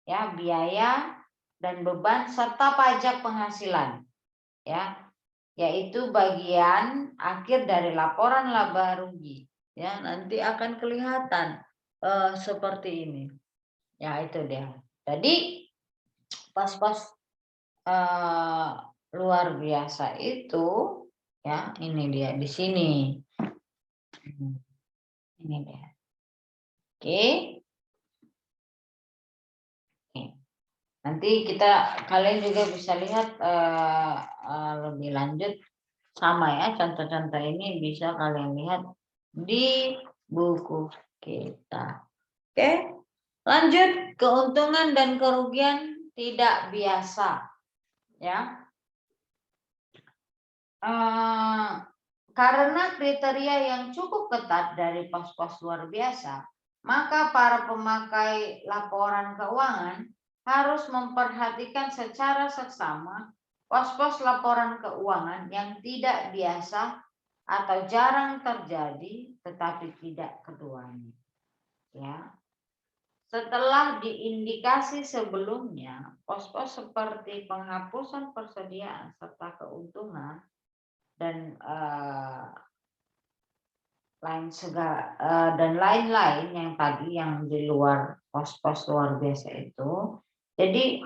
ya, biaya dan beban serta pajak penghasilan, ya, yaitu bagian akhir dari laporan laba rugi. Ya, nanti akan kelihatan seperti ini. Ya, itu dia. Jadi pos-pos luar biasa itu, ya, ini dia di sini. Ini dia. Oke. Oke. Nanti kalian juga bisa lihat lebih lanjut, sama ya, contoh-contoh ini bisa kalian lihat di buku kita. Oke, lanjut, keuntungan dan kerugian tidak biasa, ya. Karena kriteria yang cukup ketat dari pos-pos luar biasa, maka para pemakai laporan keuangan harus memperhatikan secara seksama pos-pos laporan keuangan yang tidak biasa atau jarang terjadi, tetapi tidak keduanya. Ya. Setelah diindikasi sebelumnya, pos-pos seperti penghapusan persediaan serta keuntungan dan lain-lain yang tadi yang di luar pos-pos luar biasa itu. Jadi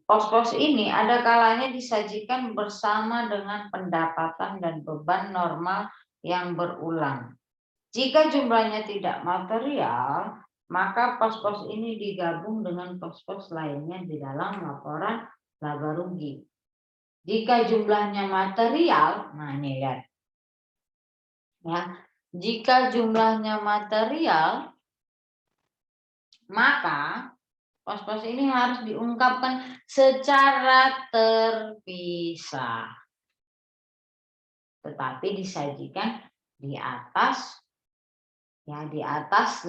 pos-pos ini ada kalanya disajikan bersama dengan pendapatan dan beban normal yang berulang. Jika jumlahnya tidak material, maka pos-pos ini digabung dengan pos-pos lainnya di dalam laporan laba rugi. Jika jumlahnya material, nah ini lihat. Ya, jika jumlahnya material, maka pos-pos ini harus diungkapkan secara terpisah. Tetapi disajikan di atas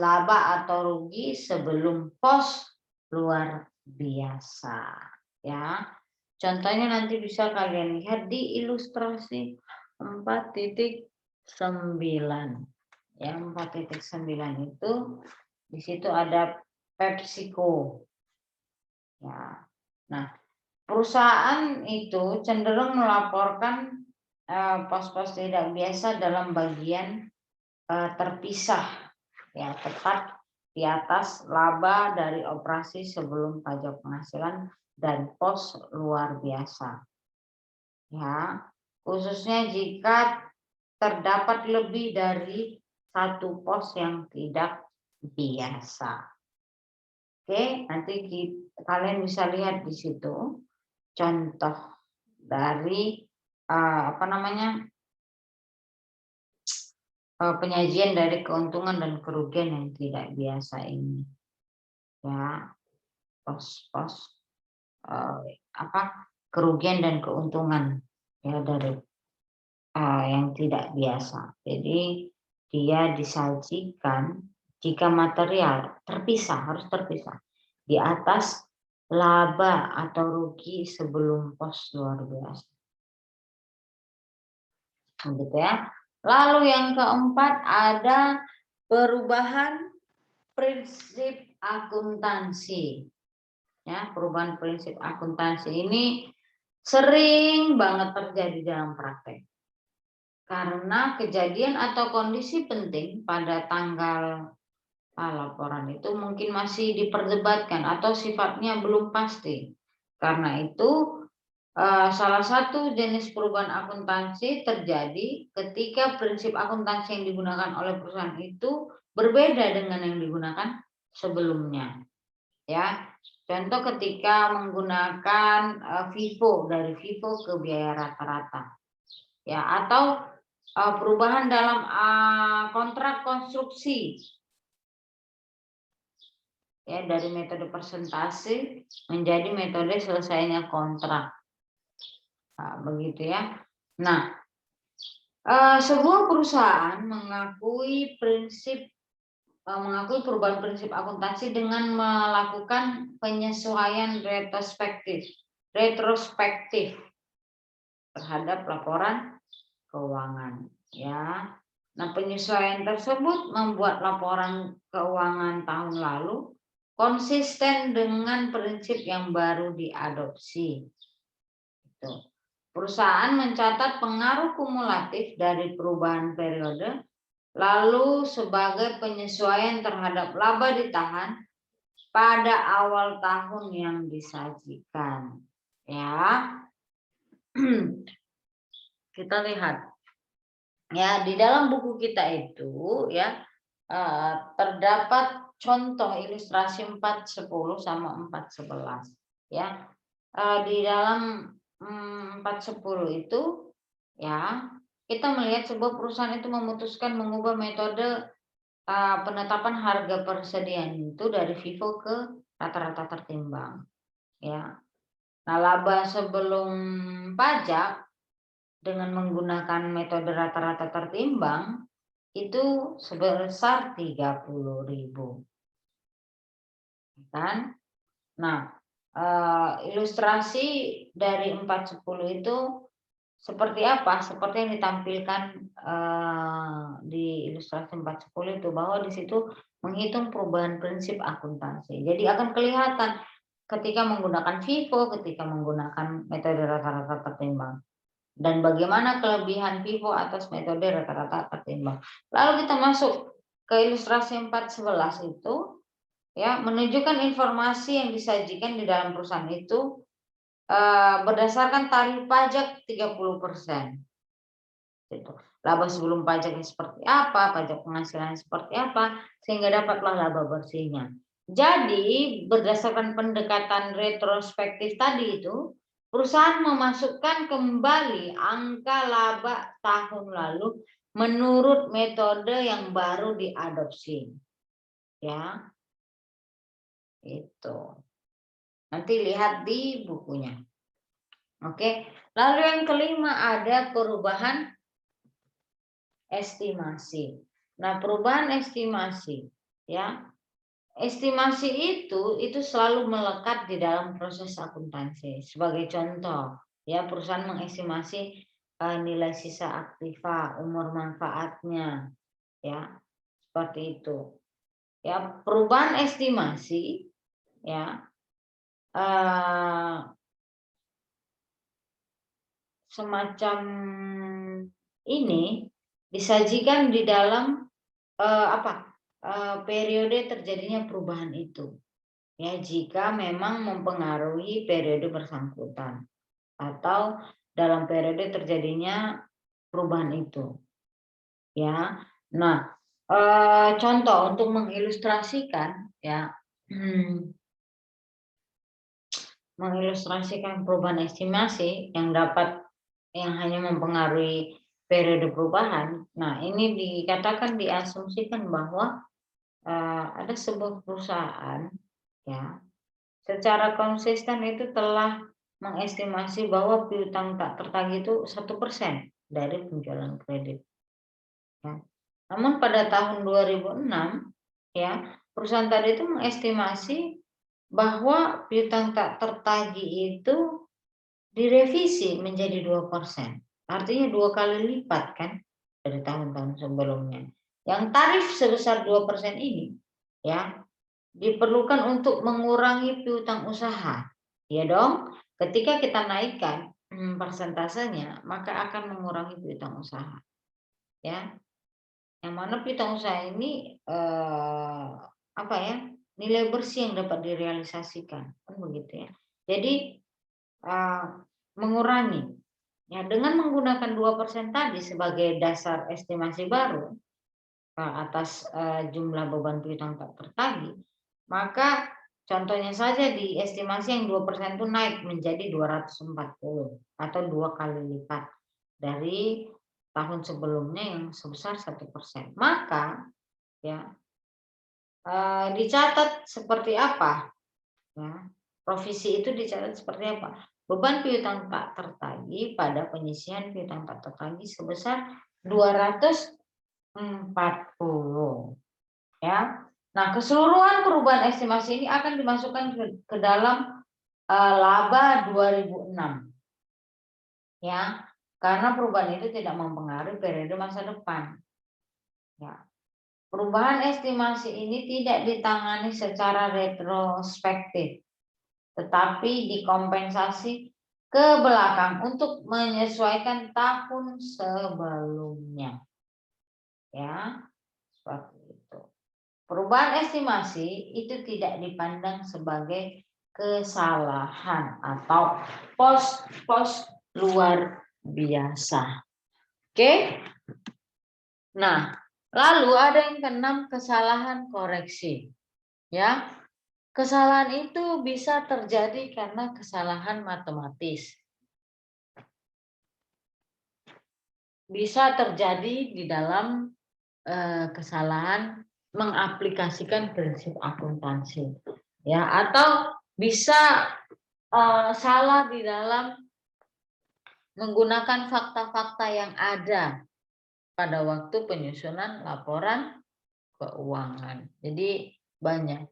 laba atau rugi sebelum pos luar biasa, ya. Contohnya nanti bisa kalian lihat di ilustrasi 4.9. Ya, 4.9 itu di situ ada PepsiCo. Ya. Nah, perusahaan itu cenderung melaporkan pos-pos tidak biasa dalam bagian terpisah, ya, tepat di atas laba dari operasi sebelum pajak penghasilan dan pos luar biasa. Ya, khususnya jika terdapat lebih dari satu pos yang tidak biasa. Oke, nanti kalian bisa lihat di situ contoh dari penyajian dari keuntungan dan kerugian yang tidak biasa ini, ya, pos-pos kerugian dan keuntungan, ya, dari yang tidak biasa. Jadi dia disajikan jika material terpisah, harus terpisah di atas laba atau rugi sebelum pos luar biasa. Gitu ya. Lalu yang keempat ada perubahan prinsip akuntansi. Ya, perubahan prinsip akuntansi ini sering banget terjadi dalam praktek. Karena kejadian atau kondisi penting pada tanggal laporan itu mungkin masih diperdebatkan atau sifatnya belum pasti. Karena itu salah satu jenis perubahan akuntansi terjadi ketika prinsip akuntansi yang digunakan oleh perusahaan itu berbeda dengan yang digunakan sebelumnya. Ya, contoh ketika menggunakan FIFO, dari FIFO ke biaya rata-rata, ya, atau perubahan dalam kontrak konstruksi, ya, dari metode persentase menjadi metode selesainya kontrak. Nah, begitu ya. Nah, sebuah perusahaan mengakui perubahan prinsip akuntansi dengan melakukan penyesuaian retrospektif terhadap laporan keuangan, ya. Nah, penyesuaian tersebut membuat laporan keuangan tahun lalu konsisten dengan prinsip yang baru diadopsi. Itu. Perusahaan mencatat pengaruh kumulatif dari perubahan periode, lalu sebagai penyesuaian terhadap laba ditahan pada awal tahun yang disajikan. Ya, kita lihat. Ya, di dalam buku kita itu, ya, terdapat contoh ilustrasi 410 sama 411. Ya, di dalam 410 itu, ya, kita melihat sebuah perusahaan itu memutuskan mengubah metode penetapan harga persediaan itu dari FIFO ke rata-rata tertimbang, ya. Nah, laba sebelum pajak dengan menggunakan metode rata-rata tertimbang itu sebesar 30.000, kan? Nah, ilustrasi dari 410 itu seperti apa? Seperti yang ditampilkan di ilustrasi 410 itu, bahwa di situ menghitung perubahan prinsip akuntansi. Jadi akan kelihatan ketika menggunakan FIFO, ketika menggunakan metode rata-rata tertimbang, dan bagaimana kelebihan FIFO atas metode rata-rata tertimbang. Lalu kita masuk ke ilustrasi 411 itu, ya, menunjukkan informasi yang disajikan di dalam perusahaan itu berdasarkan tarif pajak 30%. Gitu. Laba sebelum pajaknya seperti apa, pajak penghasilan seperti apa, sehingga dapatlah laba bersihnya. Jadi berdasarkan pendekatan retrospektif tadi itu, perusahaan memasukkan kembali angka laba tahun lalu menurut metode yang baru diadopsi. Ya, itu. Nanti lihat di bukunya. Oke, lalu yang kelima ada perubahan estimasi. Nah, perubahan estimasi, ya. Estimasi itu selalu melekat di dalam proses akuntansi. Sebagai contoh, ya, perusahaan mengestimasi nilai sisa aktiva, umur manfaatnya, ya, seperti itu. Ya, perubahan estimasi, ya, semacam ini disajikan di dalam periode terjadinya perubahan itu. Ya, jika memang mempengaruhi periode bersangkutan atau dalam periode terjadinya perubahan itu. Ya. Nah, contoh untuk mengilustrasikan ya, mengilustrasikan perubahan estimasi yang hanya mempengaruhi periode perubahan. Nah, ini dikatakan diasumsikan bahwa ada sebuah perusahaan ya secara konsisten itu telah mengestimasi bahwa piutang tak tertagih itu 1% dari penjualan kredit. Ya. Namun pada tahun 2006 ya perusahaan tadi itu mengestimasi bahwa piutang tak tertagih itu direvisi menjadi 2%. Artinya 2 kali lipat kan dari tahun-tahun sebelumnya. Yang tarif sebesar 2% ini ya diperlukan untuk mengurangi piutang usaha. Ya dong, ketika kita naikkan persentasenya, maka akan mengurangi piutang usaha. Ya. Yang mana piutang usaha ini nilai bersih yang dapat direalisasikan, kan begitu ya. Jadi mengurangi ya dengan menggunakan 2% tadi sebagai dasar estimasi baru atas jumlah beban piutang tak tertagih, maka contohnya saja di estimasi yang 2% itu naik menjadi 240 atau 2 kali lipat dari tahun sebelumnya yang sebesar 1%. Maka ya dicatat seperti apa? Ya, provisi itu dicatat seperti apa? Beban piutang tak tertagih pada penyisihan piutang tak tertagih sebesar 240 ya. Nah, keseluruhan perubahan estimasi ini akan dimasukkan ke dalam laba 2006 ya. Karena perubahan itu tidak mempengaruhi periode masa depan. Ya. Perubahan estimasi ini tidak ditangani secara retrospektif, tetapi dikompensasi ke belakang untuk menyesuaikan tahun sebelumnya. Ya, seperti itu. Perubahan estimasi itu tidak dipandang sebagai kesalahan atau pos-pos luar biasa. Oke? Nah, lalu ada yang keenam, kesalahan koreksi. Ya. Kesalahan itu bisa terjadi karena kesalahan matematis. Bisa terjadi di dalam kesalahan mengaplikasikan prinsip akuntansi. Ya, atau bisa salah di dalam menggunakan fakta-fakta yang ada pada waktu penyusunan laporan keuangan. Jadi banyak.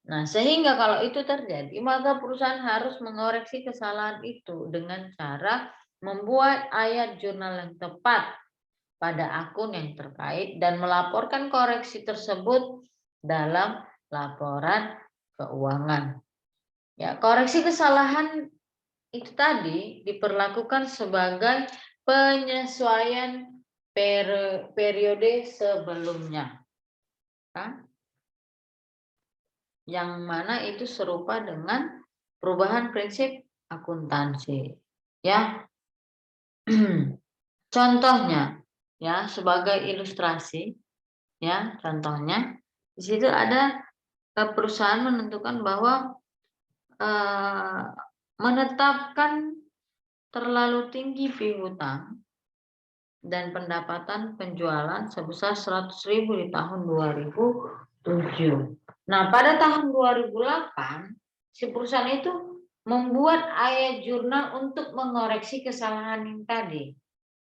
Nah, sehingga kalau itu terjadi, maka perusahaan harus mengoreksi kesalahan itu dengan cara membuat ayat jurnal yang tepat pada akun yang terkait dan melaporkan koreksi tersebut dalam laporan keuangan. Ya, koreksi kesalahan itu tadi diperlakukan sebagai penyesuaian periode sebelumnya. Yang mana itu serupa dengan perubahan prinsip akuntansi. Ya. Contohnya ya sebagai ilustrasi ya, contohnya di situ ada perusahaan menentukan bahwa menetapkan terlalu tinggi piutang dan pendapatan penjualan sebesar 100.000 di tahun 2007. Nah, pada tahun 2008 si perusahaan itu membuat ayat jurnal untuk mengoreksi kesalahan yang tadi.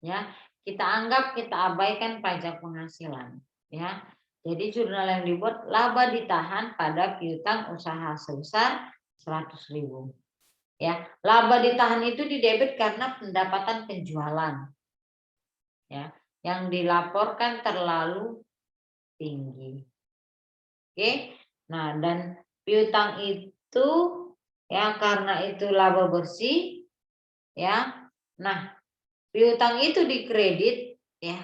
Ya, kita anggap kita abaikan pajak penghasilan, ya. Jadi jurnal yang dibuat laba ditahan pada piutang usaha sebesar 100.000. Ya, laba ditahan itu didebit karena pendapatan penjualan. Ya, yang dilaporkan terlalu tinggi. Oke. Nah, dan piutang itu ya karena itu laba bersih ya. Nah, piutang itu dikredit ya.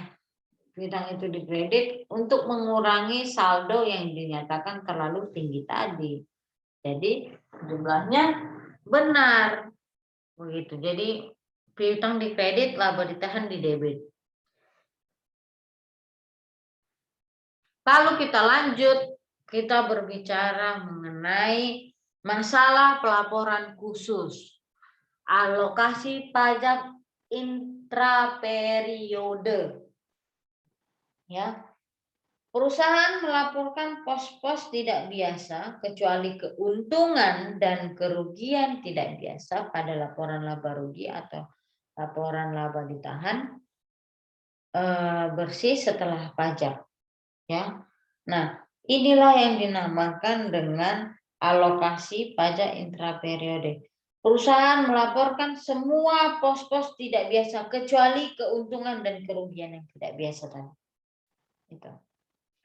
piutang itu dikredit untuk mengurangi saldo yang dinyatakan terlalu tinggi tadi. Jadi jumlahnya benar begitu. Jadi piutang dikredit, laba ditahan di debit. Lalu kita lanjut, kita berbicara mengenai masalah pelaporan khusus, alokasi pajak intraperiode. Ya, perusahaan melaporkan pos-pos tidak biasa kecuali keuntungan dan kerugian tidak biasa pada laporan laba rugi atau laporan laba ditahan bersih setelah pajak. Ya, nah inilah yang dinamakan dengan alokasi pajak intraperiode. Perusahaan melaporkan semua pos-pos tidak biasa kecuali keuntungan dan kerugian yang tidak biasa tadi. Itu.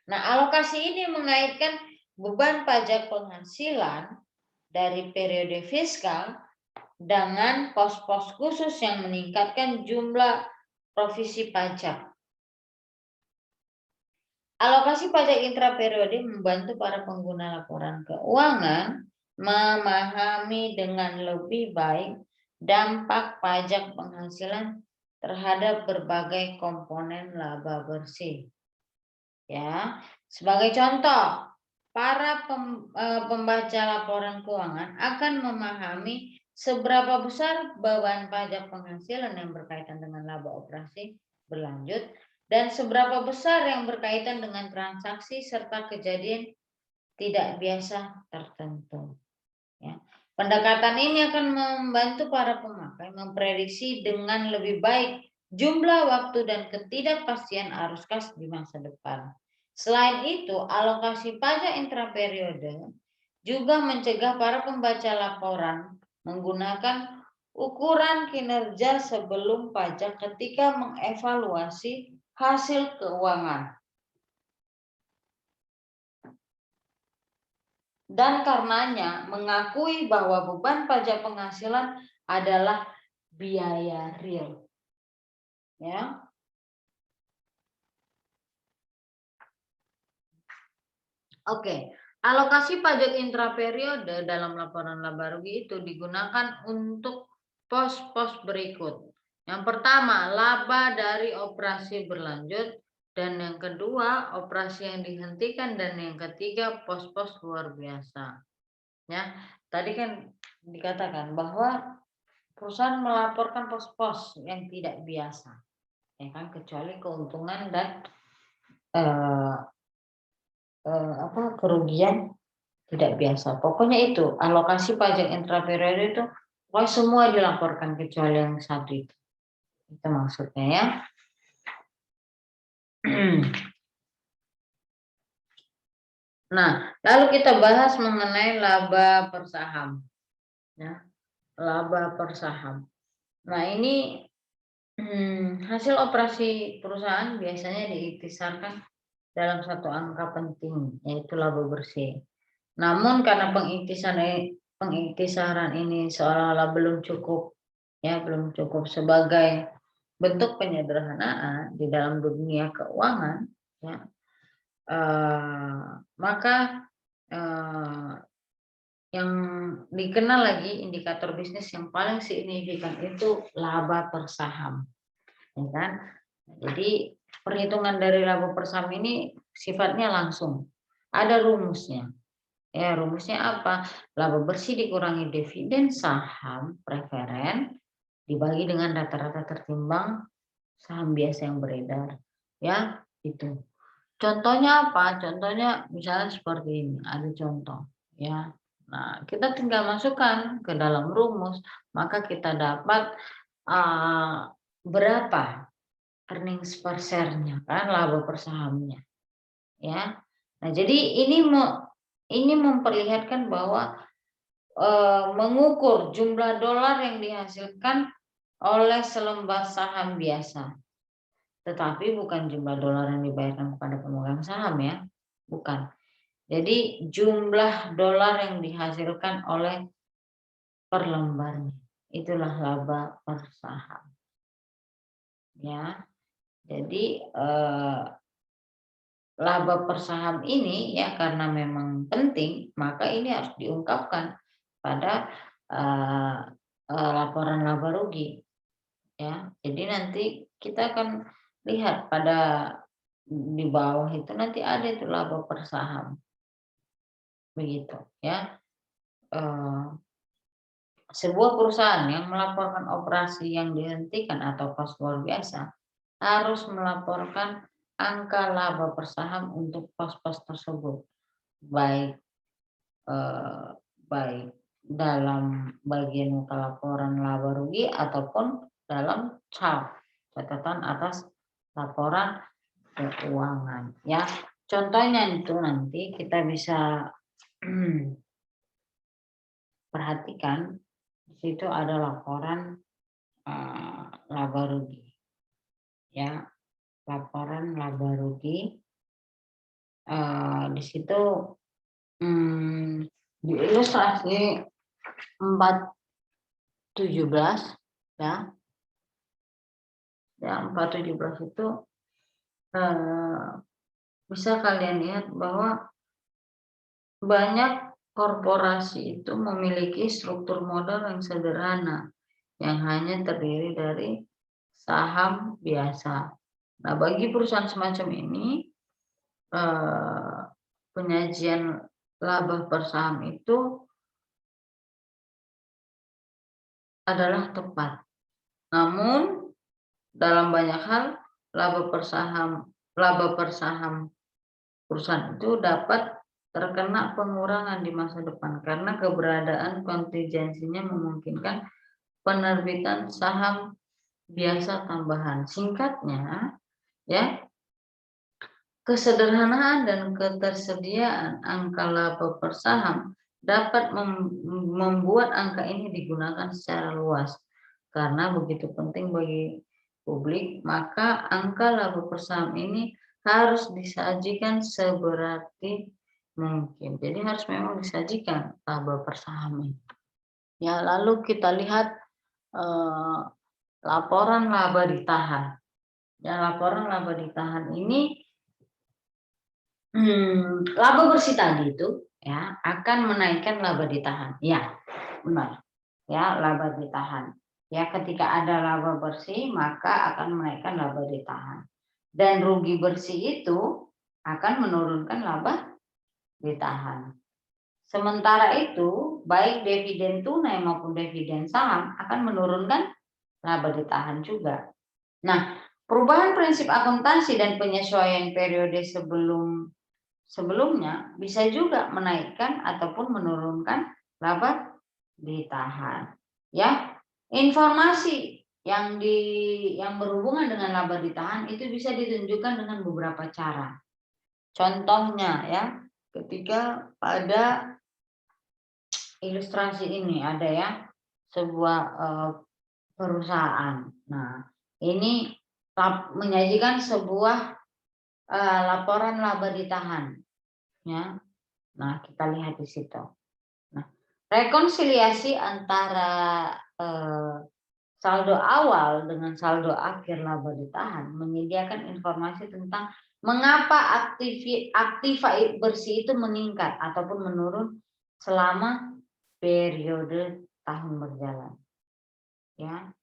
Nah, alokasi ini mengaitkan beban pajak penghasilan dari periode fiskal dengan pos-pos khusus yang meningkatkan jumlah provisi pajak. Alokasi pajak intraperiode membantu para pengguna laporan keuangan memahami dengan lebih baik dampak pajak penghasilan terhadap berbagai komponen laba bersih. Ya, sebagai contoh, para pembaca laporan keuangan akan memahami seberapa besar beban pajak penghasilan yang berkaitan dengan laba operasi berlanjut dan seberapa besar yang berkaitan dengan transaksi serta kejadian tidak biasa tertentu. Ya. Pendekatan ini akan membantu para pemakai memprediksi dengan lebih baik jumlah waktu dan ketidakpastian arus kas di masa depan. Selain itu, alokasi pajak intraperiode juga mencegah para pembaca laporan menggunakan ukuran kinerja sebelum pajak ketika mengevaluasi hasil keuangan. Dan karenanya mengakui bahwa beban pajak penghasilan adalah biaya real. Ya. Oke, alokasi pajak intraperiode dalam laporan laba rugi itu digunakan untuk pos-pos berikut. Yang pertama, laba dari operasi berlanjut, dan yang kedua, operasi yang dihentikan, dan yang ketiga, pos-pos luar biasa. Ya, tadi kan dikatakan bahwa perusahaan melaporkan pos-pos yang tidak biasa, ya kan, kecuali keuntungan dan kerugian tidak biasa. Pokoknya itu alokasi pajak intraperiode itu pokoknya semua dilaporkan kecuali yang satu itu. Itu maksudnya ya. Nah, lalu kita bahas mengenai laba per saham. Ya, laba per saham. Nah, ini hasil operasi perusahaan biasanya diiktisarkan dalam satu angka penting, yaitu laba bersih. Namun karena pengiktisaran ini seolah-olah belum cukup, ya belum cukup sebagai bentuk penyederhanaan di dalam dunia keuangan, ya, maka yang dikenal lagi indikator bisnis yang paling signifikan itu laba per saham, ya kan? Jadi perhitungan dari laba per saham ini sifatnya langsung, ada rumusnya. Ya, rumusnya apa? Laba bersih dikurangi dividen saham preferen dibagi dengan rata-rata tertimbang saham biasa yang beredar. Ya, itu. Contohnya apa? Contohnya misalnya seperti ini, ada contoh, ya. Nah, kita tinggal masukkan ke dalam rumus, maka kita dapat berapa earnings per share-nya, kan, laba per sahamnya. Ya. Nah, jadi ini memperlihatkan bahwa mengukur jumlah dolar yang dihasilkan oleh selembar saham biasa. Tetapi bukan jumlah dolar yang dibayarkan kepada pemegang saham, ya. Bukan. Jadi jumlah dolar yang dihasilkan oleh per lembarnya. Itulah laba per saham. Ya. Jadi laba per saham ini ya karena memang penting, maka ini harus diungkapkan pada laporan laba rugi ya. Jadi nanti kita akan lihat pada di bawah itu nanti ada itu laba per saham begitu ya. Sebuah perusahaan yang melaporkan operasi yang dihentikan atau kos luar biasa harus melaporkan angka laba per saham untuk pos-pos tersebut, baik eh, baik dalam bagian muka laporan laba rugi ataupun dalam catatan atas laporan keuangan. Ya, contohnya itu nanti kita bisa perhatikan di situ ada laporan laba rugi. Ya, laporan laba rugi di situ di ilustrasi 417 ya. Ya, 417 itu bisa kalian lihat bahwa banyak korporasi itu memiliki struktur modal yang sederhana yang hanya terdiri dari saham biasa. Nah, bagi perusahaan semacam ini penyajian laba per saham itu adalah tepat. Namun dalam banyak hal laba per saham perusahaan itu dapat terkena pengurangan di masa depan karena keberadaan kontingensinya memungkinkan penerbitan saham biasa tambahan. Singkatnya, ya, kesederhanaan dan ketersediaan angka laba per saham dapat membuat angka ini digunakan secara luas. Karena begitu penting bagi publik, maka angka laba per saham ini harus disajikan seberarti mungkin. Jadi harus memang disajikan laba per saham ini. Ya, lalu kita lihat laporan laba ditahan. Ya, laporan laba ditahan ini laba bersih tadi itu ya akan menaikkan laba ditahan. Ya, benar. Ya, laba ditahan. Ya, ketika ada laba bersih maka akan menaikkan laba ditahan. Dan rugi bersih itu akan menurunkan laba ditahan. Sementara itu, baik dividen tunai maupun dividen saham akan menurunkan laba ditahan juga. Nah, perubahan prinsip akuntansi dan penyesuaian periode sebelumnya bisa juga menaikkan ataupun menurunkan laba ditahan. Ya, informasi yang berhubungan dengan laba ditahan itu bisa ditunjukkan dengan beberapa cara. Contohnya ya, ketika pada ilustrasi ini ada ya sebuah perusahaan. Nah, ini menyajikan sebuah laporan laba ditahan. Ya, nah kita lihat di situ. Nah, rekonsiliasi antara saldo awal dengan saldo akhir laba ditahan menyediakan informasi tentang mengapa aktiva bersih itu meningkat ataupun menurun selama periode tahun berjalan. Ya.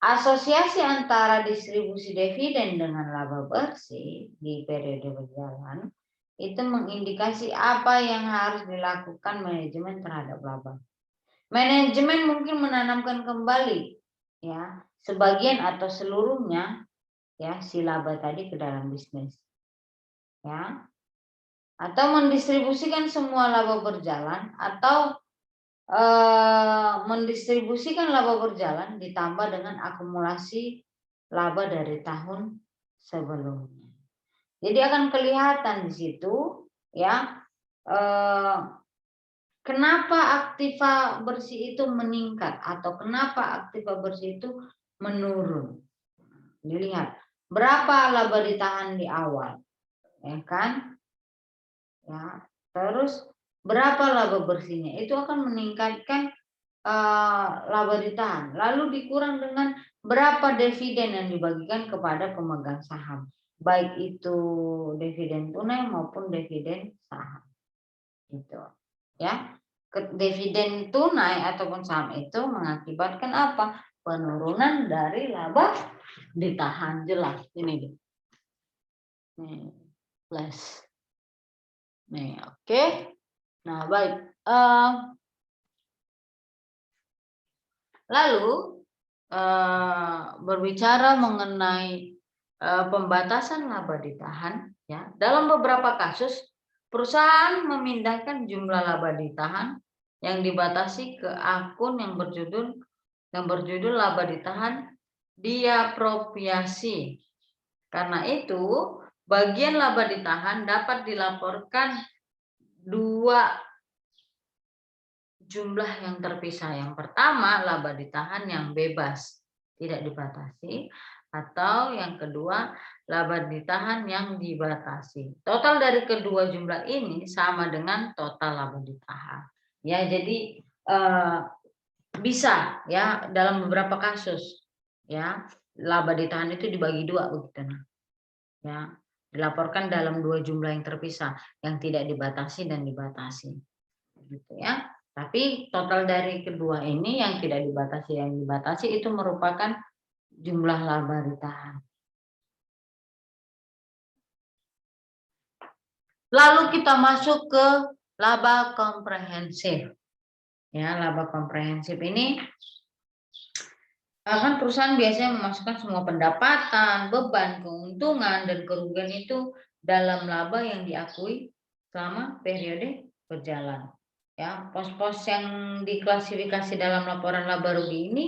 Asosiasi antara distribusi dividen dengan laba bersih di periode berjalan itu mengindikasi apa yang harus dilakukan manajemen terhadap laba. Manajemen mungkin menanamkan kembali ya sebagian atau seluruhnya ya si laba tadi ke dalam bisnis. Ya. Atau mendistribusikan semua laba berjalan atau mendistribusikan laba berjalan ditambah dengan akumulasi laba dari tahun sebelumnya. Jadi akan kelihatan di situ ya kenapa aktiva bersih itu meningkat atau kenapa aktiva bersih itu menurun. Dilihat berapa laba ditahan di awal, ya kan? Ya, terus berapa laba bersihnya itu akan meningkatkan laba ditahan, lalu dikurang dengan berapa dividen yang dibagikan kepada pemegang saham, baik itu dividen tunai maupun dividen saham. Gitu. Ya. Dividen tunai ataupun saham itu mengakibatkan apa? Penurunan dari laba ditahan, jelas ini. Nih, plus. Nih, oke. Nah, baik. Lalu berbicara mengenai pembatasan laba ditahan, ya. Dalam beberapa kasus perusahaan memindahkan jumlah laba ditahan yang dibatasi ke akun yang berjudul laba ditahan diapropriasi. Karena itu, bagian laba ditahan dapat dilaporkan dua jumlah yang terpisah. Yang pertama, laba ditahan yang bebas, tidak dibatasi, atau yang kedua, laba ditahan yang dibatasi. Total dari kedua jumlah ini sama dengan total laba ditahan. Ya, jadi bisa ya dalam beberapa kasus ya laba ditahan itu dibagi dua begitu. Ya, dilaporkan dalam dua jumlah yang terpisah, yang tidak dibatasi dan dibatasi. Gitu ya. Tapi total dari kedua ini yang tidak dibatasi yang dibatasi itu merupakan jumlah laba ditahan. Lalu kita masuk ke laba komprehensif. Ya, laba komprehensif ini kan perusahaan biasanya memasukkan semua pendapatan, beban, keuntungan, dan kerugian itu dalam laba yang diakui selama periode berjalan. Ya, pos-pos yang diklasifikasi dalam laporan laba rugi ini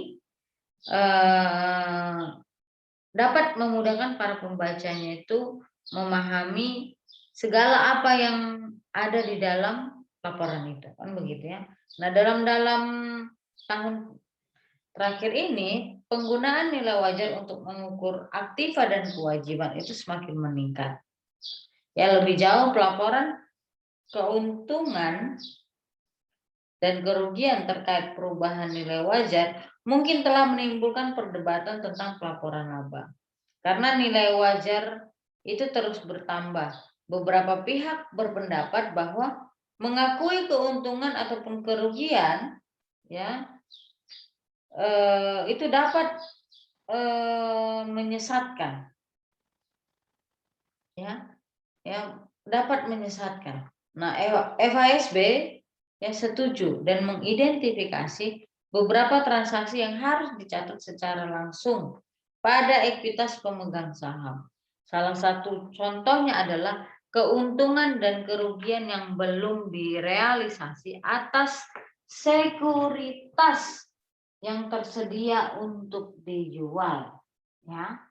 dapat memudahkan para pembacanya itu memahami segala apa yang ada di dalam laporan itu, kan begitu ya. Nah, dalam tahun terakhir ini penggunaan nilai wajar untuk mengukur aktiva dan kewajiban itu semakin meningkat. Ya, lebih jauh pelaporan keuntungan dan kerugian terkait perubahan nilai wajar mungkin telah menimbulkan perdebatan tentang pelaporan laba. Karena nilai wajar itu terus bertambah. Beberapa pihak berpendapat bahwa mengakui keuntungan ataupun kerugian ya itu dapat menyesatkan. Ya dapat menyesatkan. Nah, FASB yang setuju dan mengidentifikasi beberapa transaksi yang harus dicatat secara langsung pada ekuitas pemegang saham. Salah satu contohnya adalah keuntungan dan kerugian yang belum direalisasi atas sekuritas yang tersedia untuk dijual. Ya.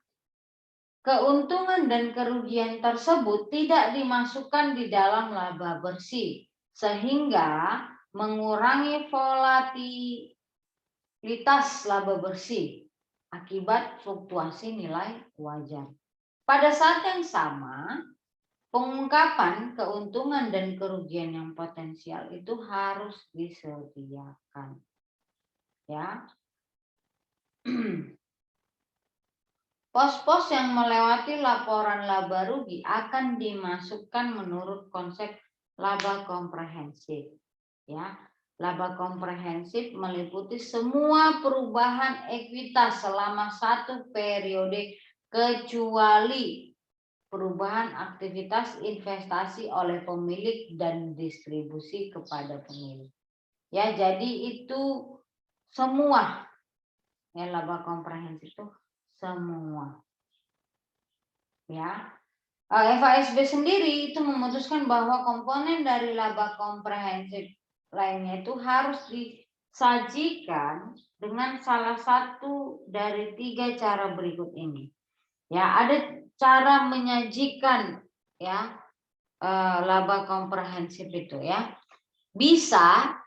Keuntungan dan kerugian tersebut tidak dimasukkan di dalam laba bersih, sehingga mengurangi volatilitas laba bersih akibat fluktuasi nilai wajar. Pada saat yang sama, pengungkapan keuntungan dan kerugian yang potensial itu harus disediakan. Ya. Pos-pos yang melewati laporan laba rugi akan dimasukkan menurut konsep laba komprehensif. Ya, laba komprehensif meliputi semua perubahan ekuitas selama satu periode kecuali perubahan aktivitas investasi oleh pemilik dan distribusi kepada pemilik. Ya, jadi itu semua ya laba komprehensif itu semua. Ya, FASB sendiri itu memutuskan bahwa komponen dari laba komprehensif lainnya itu harus disajikan dengan salah satu dari 3 cara berikut ini. Ya, ada cara menyajikan ya laba komprehensif itu ya. Bisa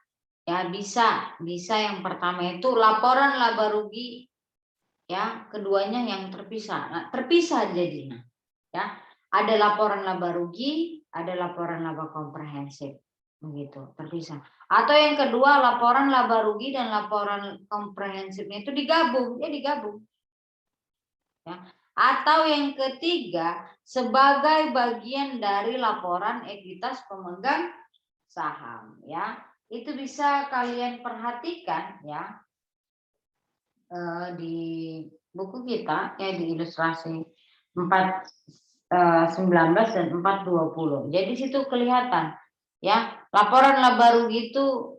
yang pertama itu laporan laba rugi. Ya, keduanya yang terpisah. Nah, terpisah jadinya. Ya, ada laporan laba rugi, ada laporan laba komprehensif. Begitu, terpisah. Atau yang kedua, laporan laba rugi dan laporan komprehensifnya itu digabung, ya digabung. Atau yang ketiga, sebagai bagian dari laporan ekuitas pemegang saham, ya. Itu bisa kalian perhatikan, ya, di buku kita, ya, di ilustrasi 419 dan 420. Jadi situ kelihatan, ya, laporan laba rugi itu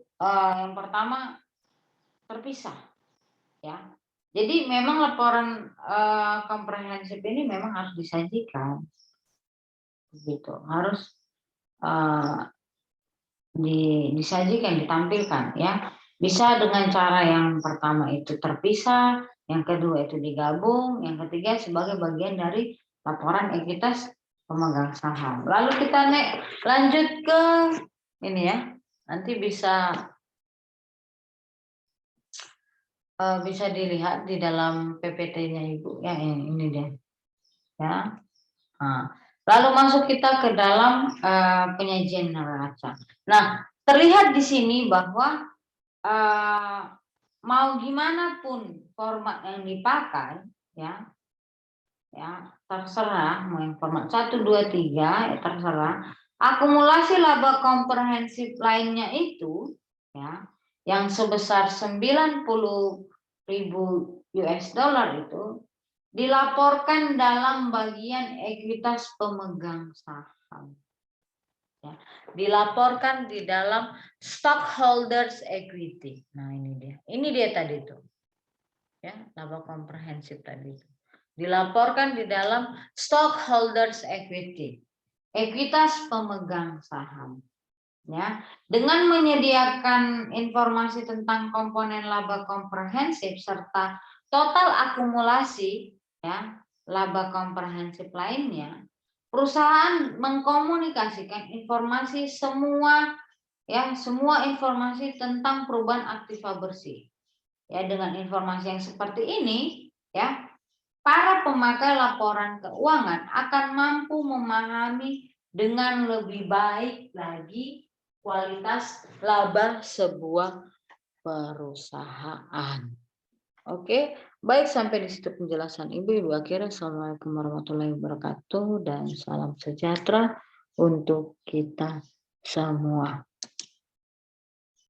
yang pertama terpisah, ya. Jadi memang laporan komprehensif ini memang harus disajikan, gitu. Harus disajikan, ditampilkan, ya. Bisa dengan cara yang pertama itu terpisah, yang kedua itu digabung, yang ketiga sebagai bagian dari laporan ekuitas pemegang saham. Lalu kita lanjut ke ini, ya. Nanti bisa dilihat di dalam PPT-nya Ibu, ya, ini dia, ya. Nah, lalu masuk kita ke dalam penyajian neraca. Nah, terlihat di sini bahwa mau gimana pun format yang dipakai, ya, terserah mau yang format 1, 2, 3, ya, terserah. Akumulasi laba komprehensif lainnya itu, ya, yang sebesar 90.000 US dollar itu dilaporkan dalam bagian ekuitas pemegang saham. Ya, dilaporkan di dalam stockholders equity. Nah, ini dia. Ini dia tadi itu. Ya, laba komprehensif tadi itu. Dilaporkan di dalam stockholders equity. Ekuitas pemegang saham. Ya, dengan menyediakan informasi tentang komponen laba komprehensif serta total akumulasi, ya, laba komprehensif lainnya, perusahaan mengkomunikasikan informasi semua informasi tentang perubahan aktiva bersih. Ya, dengan informasi yang seperti ini, ya, para pemakai laporan keuangan akan mampu memahami dengan lebih baik lagi kualitas laba sebuah perusahaan. Oke, baik, sampai di situ penjelasan Ibu. Akhirnya, Assalamualaikum warahmatullahi wabarakatuh dan salam sejahtera untuk kita semua.